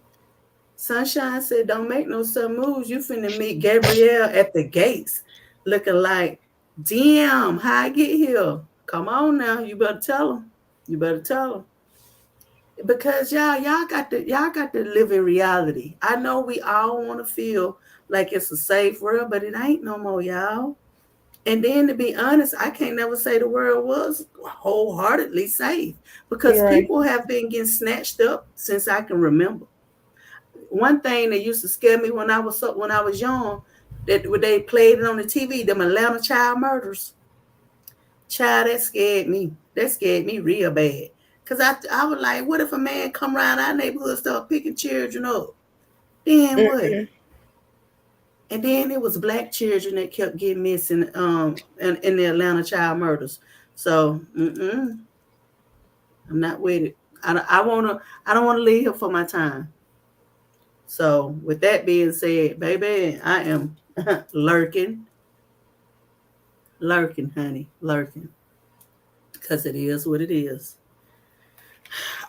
Sunshine said, "Don't make no sudden moves. You finna meet Gabrielle at the gates, looking like, damn, how I get here? Come on now, you better tell them. You better tell them because y'all got to live in reality. I know we all want to feel like it's a safe world, but it ain't no more, y'all. And then to be honest, I can't never say the world was wholeheartedly safe because You're right. people have been getting snatched up since I can remember. One thing that used to scare me when I was young, that when they played it on the TV, them Atlanta child murders. Child, that scared me. That scared me real bad. Cause I was like, what if a man come around our neighborhood start picking children up? Then what? Mm-mm. And then it was black children that kept getting missing in the Atlanta child murders. So I'm not with it. I don't wanna leave here for my time. So with that being said, baby, I am lurking, lurking, honey, lurking. Because it is what it is.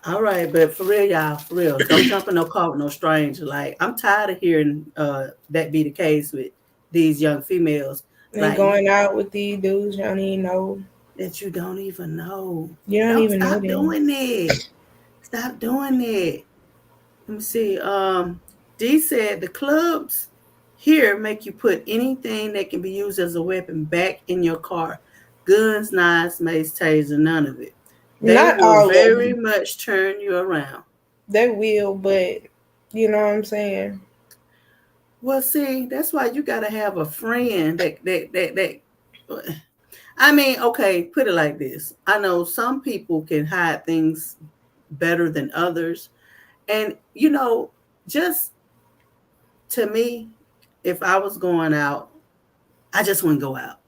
All right, but for real, y'all, for real, don't jump in no car with no stranger. Like I'm tired of hearing that be the case with these young females. And Like going out with these dudes you don't even know. that you don't even know. You don't Don't even know stop them. doing that. Stop doing that. Let me see. D said the clubs here make you put anything that can be used as a weapon back in your car. Guns, knives, mace, taser, none of it. They Not will all of very them. much turn you around. They will, but you know what I'm saying? Well, see, that's why you gotta have a friend that. I mean, okay, put it like this. I know some people can hide things better than others, and just to me, if I was going out, I just wouldn't go out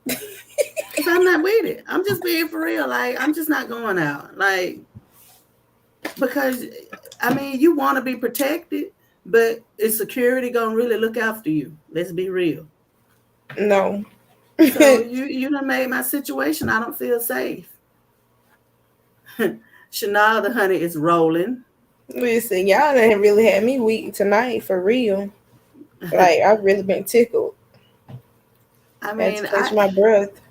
because I'm not with it. I'm just being for real. Like I'm just not going out. Like because I mean, you want to be protected, but is security gonna really look after you? Let's be real. No. So you done made my situation. I don't feel safe. Chanel the honey is rolling. Listen, y'all done really had me weak tonight for real. Like I've really been tickled. I Had to mean, catch my breath.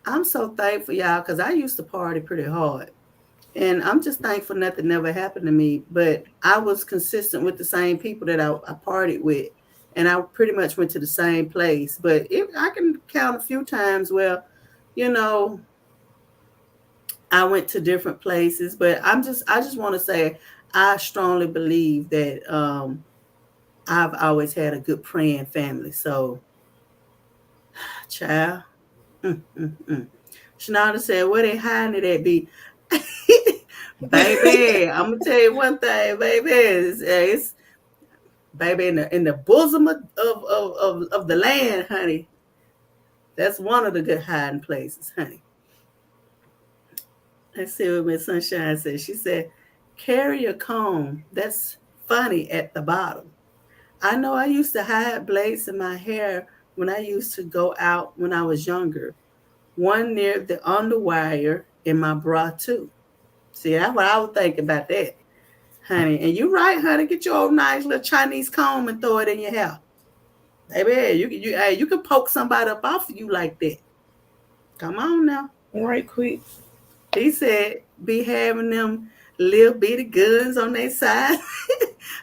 I'm so thankful, y'all, because I used to party pretty hard. And I'm just thankful nothing never happened to me. But I was consistent with the same people that I partied with. And I pretty much went to the same place. But I can count a few times where, you know, I went to different places. But I just want to say, I strongly believe that I've always had a good praying family. So, child. Shanada said, where they hiding it at, be? Baby, I'm gonna tell you one thing, baby. It's baby in the bosom of the land, honey. That's one of the good hiding places, honey. Let's see what Miss Sunshine said. She said, carry a comb. That's funny at the bottom. I know I used to hide blades in my hair when I used to go out when I was younger. One near the underwire in my bra too. See, that's what I was thinking about that, honey. And you're right, honey. Get your old nice little Chinese comb and throw it in your hair. Baby, you can poke somebody up off of you like that. Come on now. Right quick. He said, be having them little bitty guns on their side.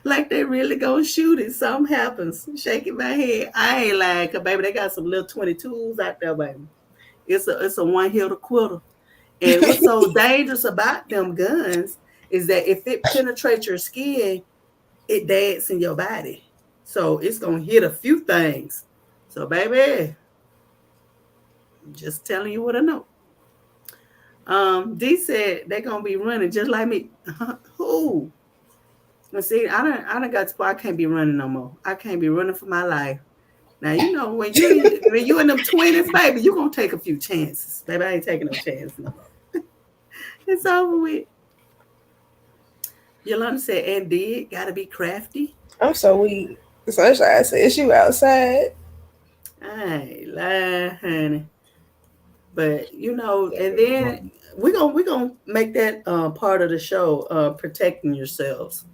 Like they really gonna shoot it. Something happens. Shaking my head. I ain't lying, cause baby, they got some little 22s out there, baby. It's a one hitter quitter. And what's so dangerous about them guns is that if it penetrates your skin, it dads in your body. So it's gonna hit a few things. So baby, I'm just telling you what I know. D said they're gonna be running just like me. Who? Let's see, I done got to the point I can't be running no more. I can't be running for my life. Now you know when you in them 20s, baby, you gonna take a few chances. Baby, I ain't taking no chances no more. It's over with. Yolanda said, and did gotta be crafty. I'm so weak. Sunshine says you outside. I ain't lying, honey. But and then we're gonna make that part of the show, protecting yourselves.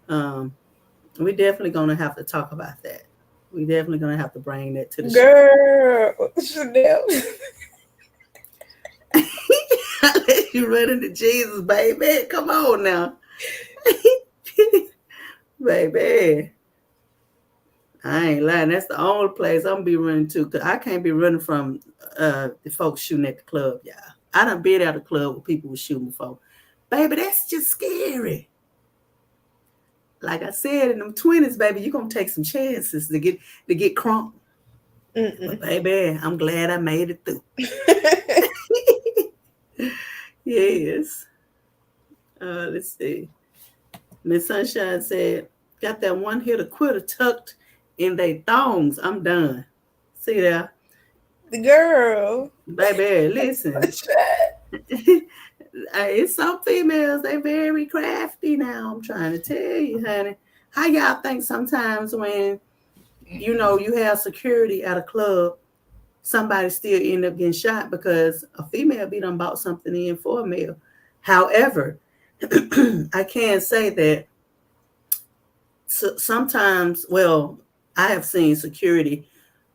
We definitely gonna have to talk about that. We definitely gonna have to bring that to the show. Chanel. I let you run into Jesus, baby. Come on now. Baby. I ain't lying. That's the only place I'm gonna be running to, because I can't be running from the folks shooting at the club, y'all. I done been at a club where people were shooting before. Baby, that's just scary. Like I said, in them 20s, baby, you're gonna take some chances to get crunk. But baby, I'm glad I made it through. Yes. Let's see. Miss Sunshine said, got that one hitter quitter tucked in they thongs. I'm done. See there? The girl. Baby, listen. It's some females, they very crafty now. I'm trying to tell you, honey. How y'all think sometimes when, you have security at a club, somebody still end up getting shot because a female be done bought something in for a male? However, I can say that sometimes, I have seen security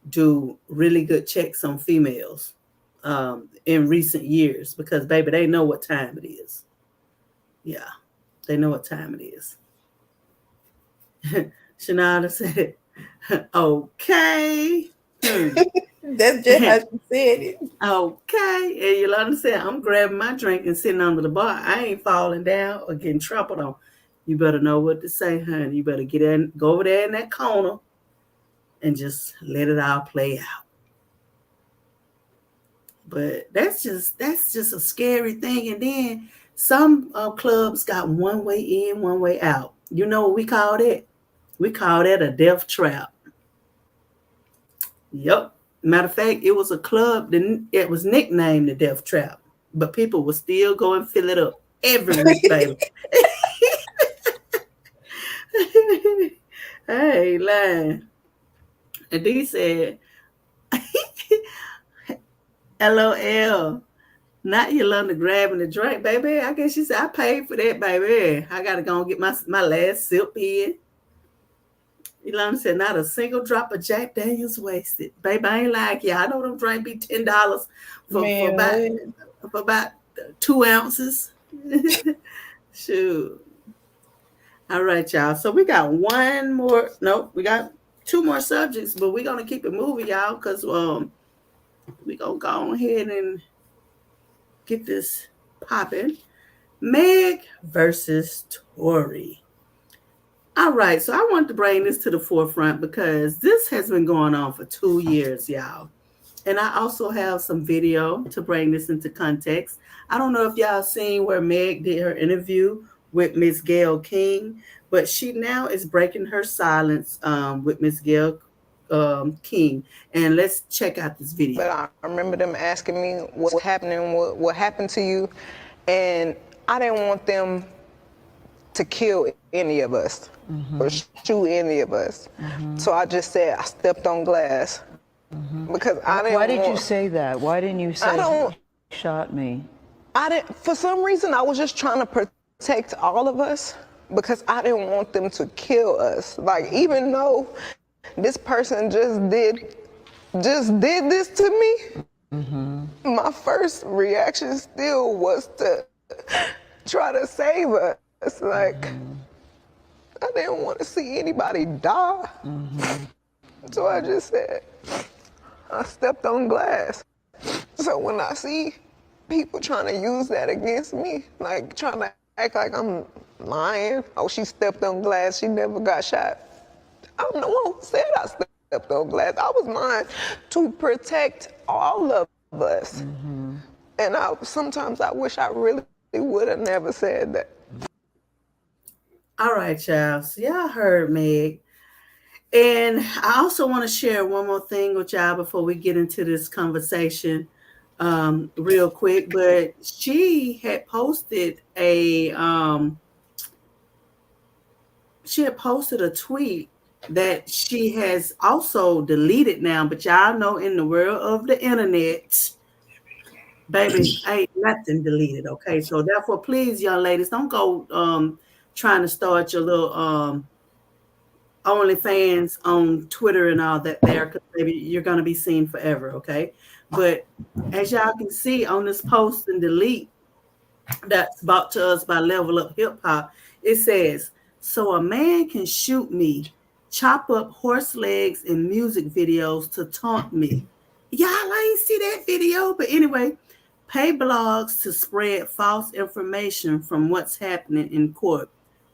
do really good checks on females in recent years, because, baby, they know what time it is. Yeah, they know what time it is. Shanada said, okay. That's just how she said it. Okay. And Yolanda said, I'm grabbing my drink and sitting under the bar. I ain't falling down or getting trampled on. You better know what to say, honey. You better go over there in that corner and just let it all play out. But that's just a scary thing. And then some clubs got one way in, one way out. You know what we call that? We call that a death trap. Yep. Matter of fact, it was a club that it was nicknamed the Death Trap, but people would still go and fill it up every week, baby. I ain't lying. And D said, LOL, not Yolanda grabbing the drink, baby. I guess she said, I paid for that, baby. I got to go and get my last sip in. Yolanda said, not a single drop of Jack Daniels wasted. Baby, I ain't like you. I know them drink be $10 for about 2 ounces. Shoot. All right, y'all. So we got we got 2 more subjects, but we're going to keep it moving, y'all, because we're going to go ahead and get this popping. Meg versus Tory. All right, so I wanted to bring this to the forefront because this has been going on for 2 years, y'all. And I also have some video to bring this into context. I don't know if y'all seen where Meg did her interview with Miss Gayle King, but she now is breaking her silence with Miss Gayle King. And let's check out this video. But I remember them asking me what's happening, what happened to you, and I didn't want them to kill any of us or shoot any of us. So I just said I stepped on glass because I didn't. Why did you say that? Why didn't you say shot me? I didn't. For some reason, I was just trying to protect all of us because I didn't want them to kill us. Like, even though this person just did this to me, my first reaction still was to try to save us. Like, I didn't want to see anybody die. So I just said, I stepped on glass. So when I see people trying to use that against me, like trying to act like I'm lying, oh, she stepped on glass, she never got shot. I'm the one who said I stepped on glass. I was lying to protect all of us. And sometimes I wish I really would have never said that. All right, y'all. So y'all heard Meg. And I also want to share one more thing with y'all before we get into this conversation real quick. But she had posted a she had posted a tweet that she has also deleted now, but y'all know in the world of the internet, baby, ain't nothing deleted. Okay, so therefore, please, young ladies, don't go trying to start your little OnlyFans on Twitter and all that there, because maybe you're gonna be seen forever. Okay, but as y'all can see on this post and delete that's brought to us by Level Up Hip Hop, it says, "So a man can shoot me, chop up horse legs in music videos to taunt me." Y'all ain't see that video, but anyway, pay blogs to spread false information from what's happening in court,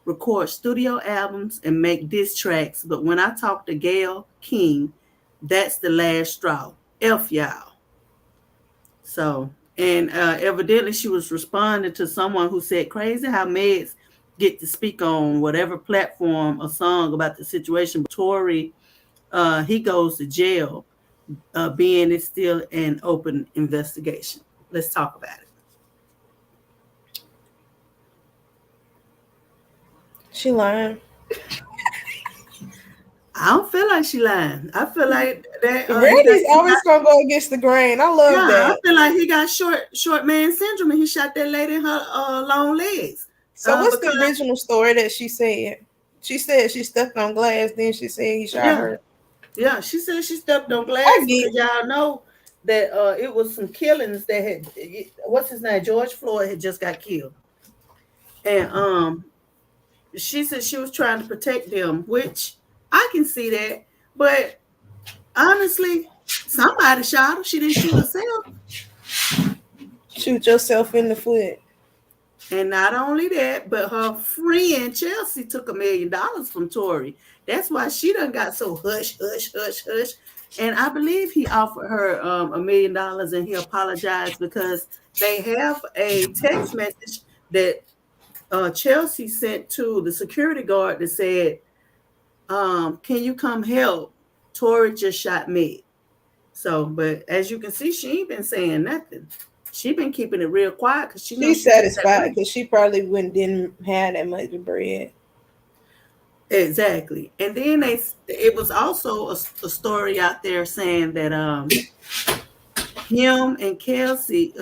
record studio albums, and make diss tracks. But when I talk to Gayle King, that's the last straw. F y'all. So, and evidently she was responding to someone who said, "Crazy how meds get to speak on whatever platform a song about the situation." But Tory, he goes to jail, being it's still an open investigation. Let's talk about it. She lying. I don't feel like she lying. I feel like that. Randy's always gonna go against the grain. I love that. I feel like he got short man syndrome, and he shot that lady in her long legs. So what's the original story that she said? She said she stepped on glass, then she said he shot her. Yeah, she said she stepped on glass. Because y'all know that it was some killings that had, what's his name? George Floyd had just got killed. And she said she was trying to protect them, which I can see that. But honestly, somebody shot her. She didn't shoot herself. Shoot yourself in the foot. And not only that, but her friend Chelsea took $1 million from Tory. That's why she done got so hush. And I believe he offered her $1 million, and he apologized because they have a text message that Chelsea sent to the security guard that said, "Can you come help? Tory just shot me." So, but as you can see, she ain't been saying nothing. She been keeping it real quiet because she's satisfied because she probably didn't have that much bread. Exactly. And then it was also a story out there saying that him and Kelsey,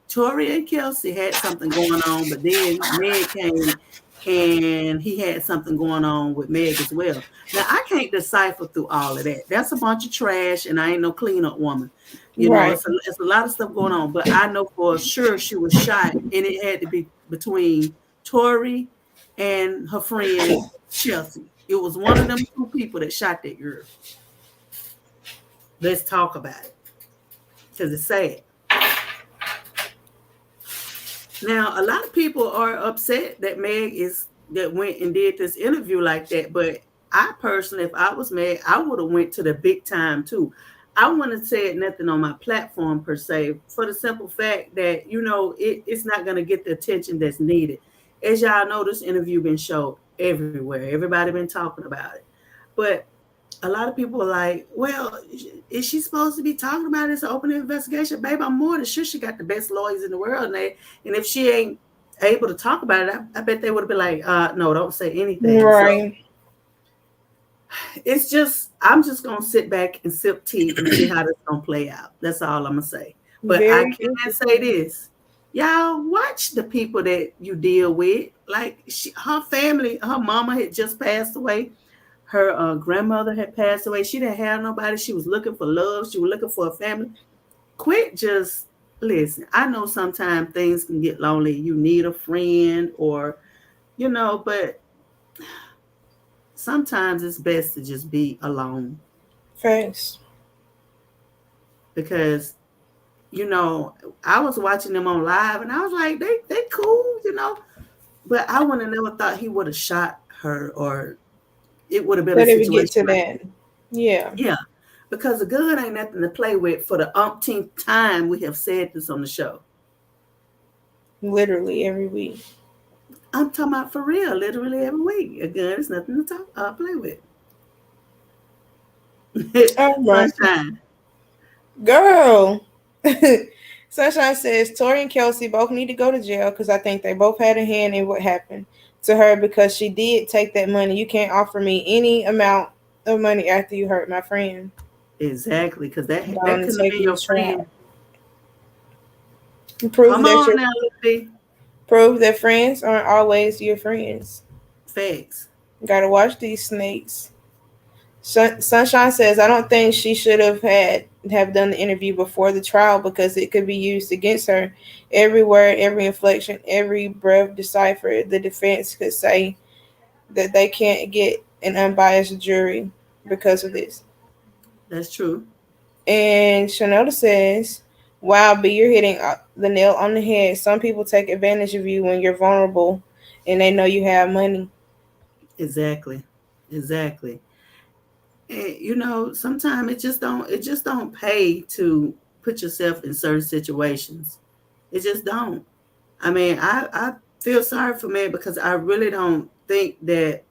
Tory and Kelsey had something going on, but then Meg came and he had something going on with Meg as well. Now I can't decipher through all of that. That's a bunch of trash, and I ain't no cleanup woman. You know, it's a lot of stuff going on, but I know for sure she was shot, and it had to be between Tory and her friend Chelsea. It was one of them two people that shot that girl. Let's talk about it, because it's sad. Now, a lot of people are upset that Meg went and did this interview like that, but I personally, if I was Meg, I would have went to the big time too. I wouldn't have said nothing on my platform per se, for the simple fact that, you know, it's not going to get the attention that's needed. As y'all know, this interview been showed everywhere. Everybody been talking about it. But a lot of people are like, well, is she supposed to be talking about this open investigation? Babe, I'm more than sure she got the best lawyers in the world. And if she ain't able to talk about it, I bet they would have been like, no, don't say anything. Right. So, it's just, I'm just going to sit back and sip tea and see how this going to play out. That's all I'm going to say. But I can say this. Y'all watch the people that you deal with. Like her family, her mama had just passed away. Her grandmother had passed away. She didn't have nobody. She was looking for love. She was looking for a family. Quit just, listen, I know sometimes things can get lonely. You need a friend or, you know, but sometimes it's best to just be alone. Thanks. Because, you know, I was watching them on live and I was like, they cool, you know. But I would have never thought he would have shot her, or it would have been a situation. Get to that. Yeah. Yeah. Because a gun ain't nothing to play with. For the umpteenth time, we have said this on the show. Literally every week. I'm talking about for real, literally every week. A gun is nothing to play with. Sunshine. Girl. Sunshine says, Tory and Kelsey both need to go to jail because I think they both had a hand in what happened. to her because she did take that money. You can't offer me any amount of money after you hurt my friend. Exactly, because that could have Don't been take your me try. friend. Prove Come that on now, Lucy. prove that friends aren't always your friends. Facts. Gotta watch these snakes. Sunshine says, I don't think she should have done the interview before the trial because it could be used against her. Every word, every inflection, every breath deciphered. The defense could say that they can't get an unbiased jury because of this. That's true. And Chanel says, wow, B, you're hitting the nail on the head. Some people take advantage of you when you're vulnerable and they know you have money. Exactly. Exactly. And you know, sometimes it just don't pay to put yourself in certain situations. It just don't. I mean, I feel sorry for me because I really don't think that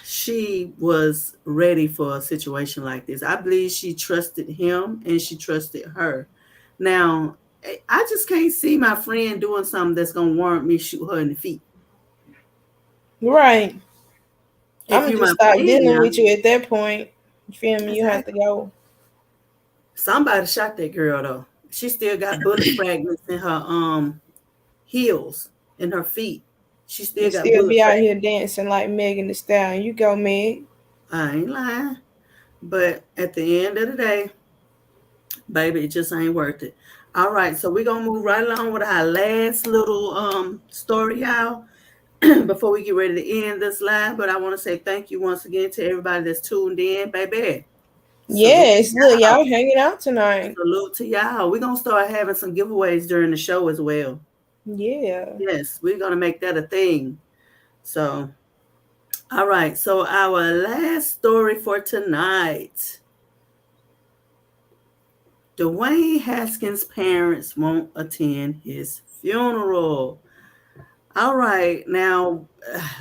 she was ready for a situation like this. I believe she trusted him and she trusted her. Now, I just can't see my friend doing something that's gonna warrant me shoot her in the feet. Right. If I'm you gonna just my stop friend dealing now, with you at that point. You feel me? You have to go. somebody shot that girl though. She still got bullet fragments in her heels and her feet. She still And got still bullet be out fragments. here dancing like Megan Thee Stallion. You go, Meg. I ain't lying. But at the end of the day, baby, it just ain't worth it. All right, so we're gonna move right along with our last little story, y'all, before we get ready to end this live. But I want to say thank you once again to everybody that's tuned in, baby. Salute to Yes, look, y'all. y'all hanging out tonight. Salute to y'all. We're gonna start having some giveaways during the show as well. Yeah. Yes, we're gonna make that a thing. So, all right. So our last story for tonight. Dwayne Haskins' parents won't attend his funeral. All right, now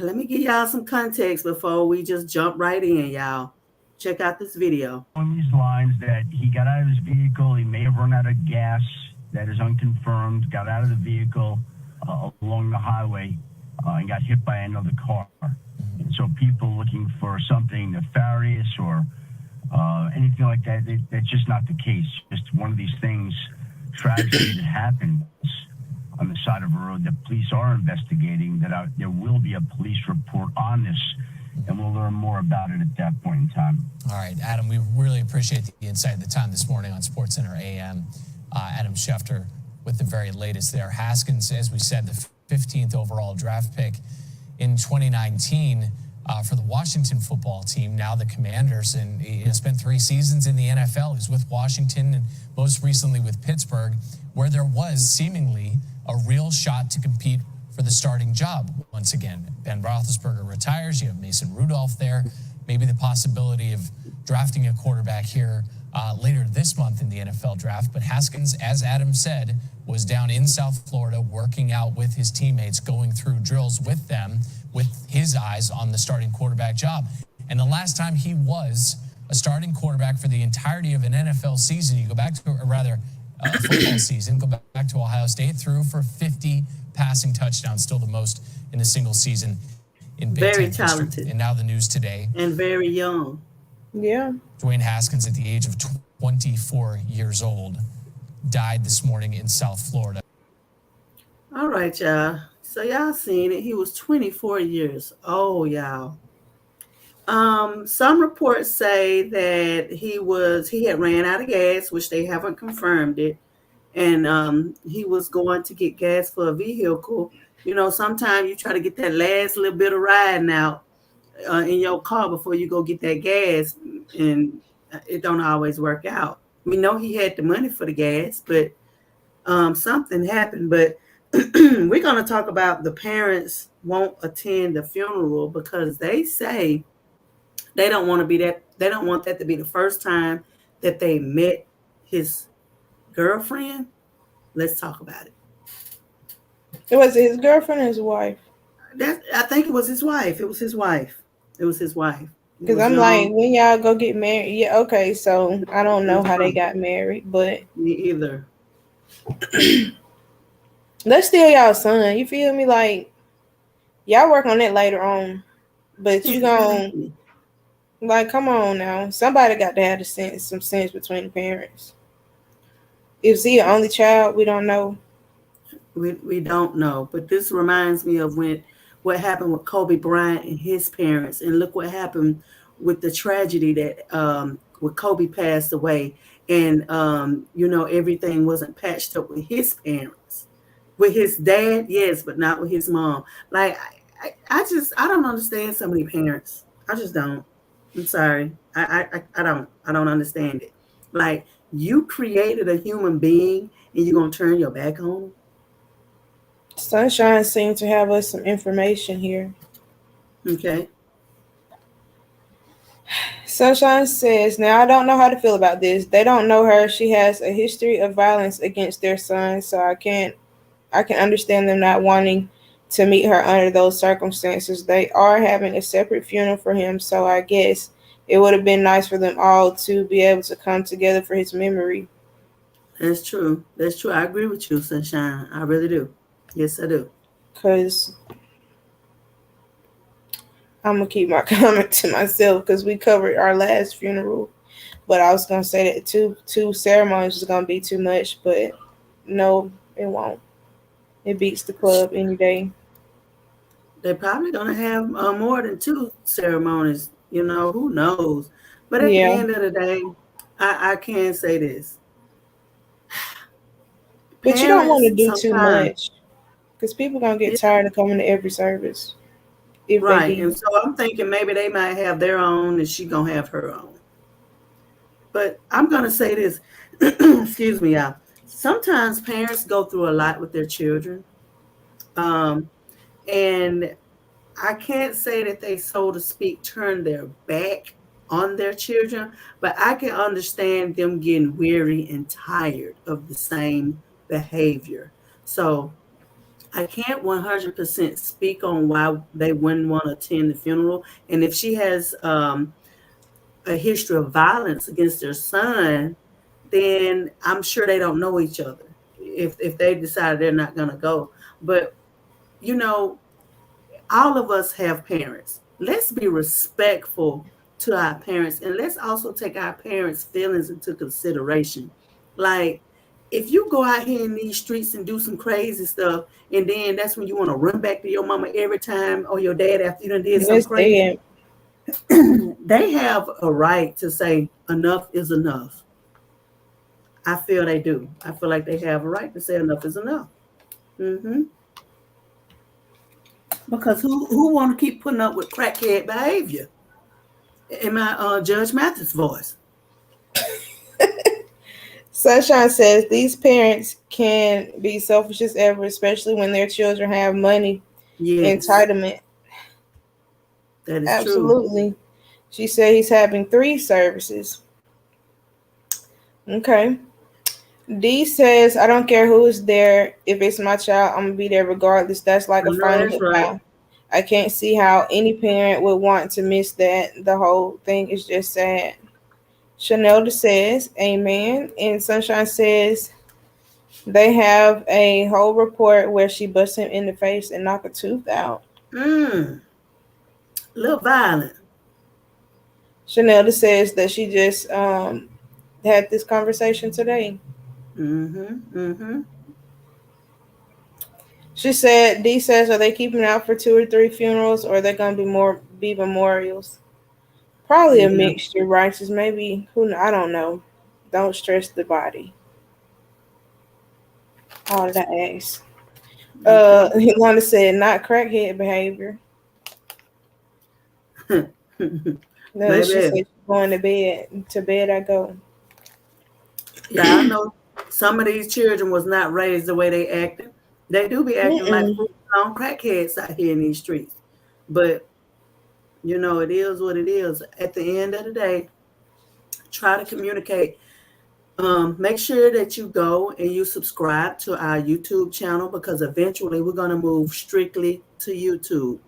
let me give y'all some context before we just jump right in, y'all. Check out this video. On these lines that he got out of his vehicle, he may have run out of gas, that is unconfirmed, got out of the vehicle along the highway and got hit by another car. And so people looking for something nefarious or anything like that, that's just not the case. Just one of these things, tragedy that happens on the side of a road that police are investigating, that there will be a police report on this, and we'll learn more about it at that point in time. All right, Adam, we really appreciate the insight and the time this morning on SportsCenter AM. Adam Schefter with the very latest there. Haskins, as we said, the 15th overall draft pick in 2019 for the Washington football team, now the Commanders, and he has spent 3 seasons in the NFL. He's with Washington and most recently with Pittsburgh, where there was seemingly a real shot to compete for the starting job once again. Ben Roethlisberger retires. You have Mason Rudolph there. Maybe the possibility of drafting a quarterback here later this month in the NFL draft. But Haskins, as Adam said, was down in South Florida working out with his teammates, going through drills with them, with his eyes on the starting quarterback job. And the last time he was a starting quarterback for the entirety of an NFL season, you go back to, or rather, football season, go back to Ohio State, threw for 50 passing touchdowns, still the most in a single season in Big Very Ten history. talented. And now the news today. And very young. Yeah. Dwayne Haskins, at the age of 24 years old, died this morning in South Florida. All right, y'all. So y'all seen it. He was 24 years old, y'all. Some reports say that he had ran out of gas, which they haven't confirmed it. And he was going to get gas for a vehicle. You know, sometimes you try to get that last little bit of riding out in your car before you go get that gas, and it don't always work out. We know he had the money for the gas, but something happened. But we're going to talk about the parents won't attend the funeral because they say they don't want that to be the first time that they met his girlfriend. Let's talk about it. Was it his girlfriend or his wife? I think it was his wife. It was his wife. Because I'm like, when y'all go get married? Yeah, okay. So I don't know how they got married, but me either. That's still y'all son. You feel me? Like, Y'all work on it later on. But you gon' Exactly. like, come on now. Somebody got to have some sense between the parents. Is he an only child? We don't know. We don't know, but this reminds me of what happened with Kobe Bryant and his parents, and look what happened with the tragedy that when Kobe passed away, and everything wasn't patched up with his parents, with his dad, yes, but not with his mom. Like I don't understand so many parents. I just don't. I'm sorry. I don't understand it. Like you created a human being and you're gonna turn your back on him. Sunshine seems to have us some information here. Okay. Sunshine says, now I don't know how to feel about this. They don't know her. She has a history of violence against their son, so I can understand them not wanting to meet her under those circumstances. They are having a separate funeral for him, so I guess it would have been nice for them all to be able to come together for his memory. That's true. That's true. I agree with you, Sunshine. I really do. Yes, I do. Because I'm going to keep my comment to myself because we covered our last funeral. But I was going to say that two ceremonies is going to be too much, but no, it won't. It beats the club any day. They're probably going to have more than 2 ceremonies. Who knows? But at the end of the day, I can say this. But you don't want to do too sometimes much because people going to get tired of coming to every service. If right. They do. And so I'm thinking maybe they might have their own and she's going to have her own. But I'm going to say this. Excuse me, y'all. Sometimes parents go through a lot with their children. And I can't say that they, so to speak, turn their back on their children, but I can understand them getting weary and tired of the same behavior. So I can't 100% speak on why they wouldn't want to attend the funeral. And if she has a history of violence against their son, then I'm sure they don't know each other if they decide they're not going to go. But, all of us have parents. Let's be respectful to our parents, and let's also take our parents' feelings into consideration. Like, if you go out here in these streets and do some crazy stuff, and then that's when you want to run back to your mama every time or your dad after you done did something crazy, they have a right to say enough is enough. I feel they do. I feel like they have a right to say enough is enough. Because who want to keep putting up with crackhead behavior? In my Judge Mathis voice. Sunshine says these parents can be selfish as ever, especially when their children have money. Yes. Entitlement. That is absolutely true. She said he's having 3 services. Okay. D says, I don't care who is there. If it's my child, I'm going to be there regardless. That's like a final goodbye. Right. I can't see how any parent would want to miss that. The whole thing is just sad. Chanelda says, amen. And Sunshine says, they have a whole report where she busts him in the face and knock a tooth out. A little violent. Chanelda says that she just had this conversation today. She said, D says, are they keeping out for 2 or 3 funerals, or are they going to be memorials? Probably a mixture, righteous. Maybe, I don't know. Don't stress the body. All that ass. Yolanda said, not crackhead behavior. No, she said, going to bed. To bed I go. Yeah, I know some of these children was not raised the way they acted. They do be acting like full-blown crackheads out here in these streets. But, it is what it is. At the end of the day, try to communicate. Make sure that you go and you subscribe to our YouTube channel, because eventually we're going to move strictly to YouTube.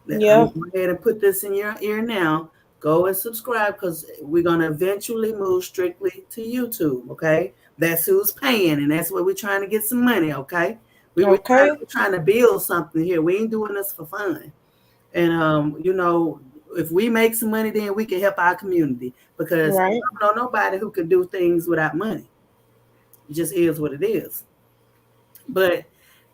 Go ahead and put this in your ear now. Go and subscribe, because we're going to eventually move strictly to YouTube, okay? That's who's paying, and that's where we're trying to get some money, okay? We're trying to build something here. We ain't doing this for fun. And you know, if we make some money, then we can help our community, because I don't know nobody who can do things without money. It just is what it is. But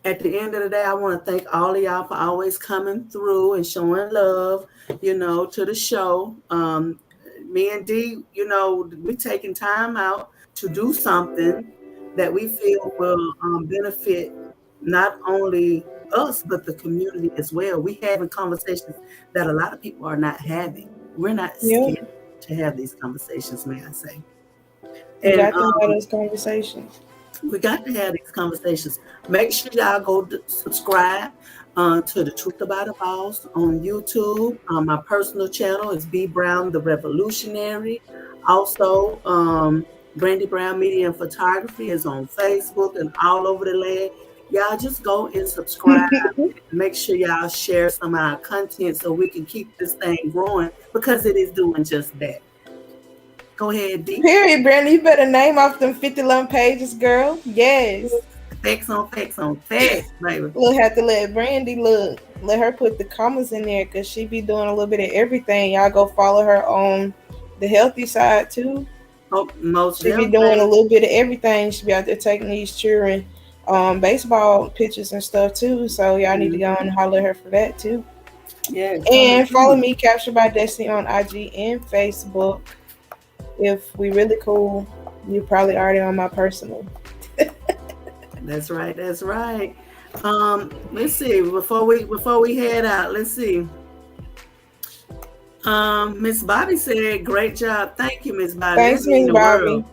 at the end of the day, I want to thank all of y'all for always coming through and showing love, you know, to the show. Me and D, you know, we're taking time out to do something that we feel will benefit not only us, but the community as well. We having conversations that a lot of people are not having. We're not scared to have these conversations, may I say. We got to have those conversations. We got to have these conversations. Make sure y'all go subscribe to the Truth About a Boss on YouTube. My personal channel is B Brown the Revolutionary. Also, Brandy Brown Media and Photography is on Facebook and all over the land. Y'all just go and subscribe. Make sure y'all share some of our content so we can keep this thing growing, because it is doing just that. Go ahead, D. Period, Brandy. You better name off them 51 pages, girl. Yes. Facts on facts on facts, baby. We'll have to let Brandy let her put the commas in there, because she be doing a little bit of everything. Y'all go follow her on the healthy side too. Oh, most she be doing a little bit of everything. She be out there taking these children baseball pictures and stuff too. So y'all need to go and holler at her for that too. Yeah. And follow me, Captured by Destiny, on IG and Facebook. If we really cool, you probably already on my personal. That's right. That's right. Let's see. Before we head out, let's see. Miss Bobby said, "Great job, thank you, Miss Bobby." Thanks, Miss Bobby.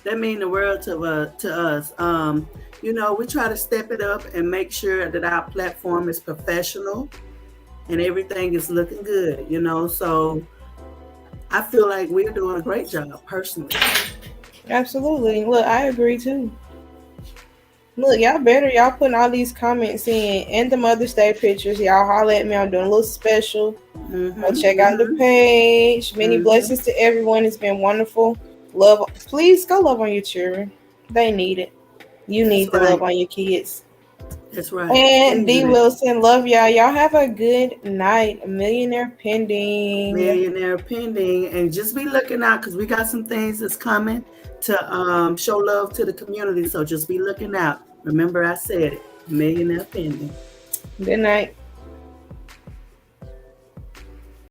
That means the world to us. You know, we try to step it up and make sure that our platform is professional and everything is looking good. You know, so I feel like we're doing a great job personally. Absolutely. Look, I agree too. Look, y'all putting all these comments in and the Mother's Day pictures. Y'all holler at me. I'm doing a little special. Go check out the page. Many blessings to everyone. It's been wonderful. Love. Please go love on your children. They need it. You need to love on your kids. That's right. And D Wilson, love y'all. Y'all have a good night. Millionaire pending. Millionaire pending. And just be looking out, because we got some things that's coming to show love to the community. So just be looking out. Remember, I said it. Millionaire pending. Good night.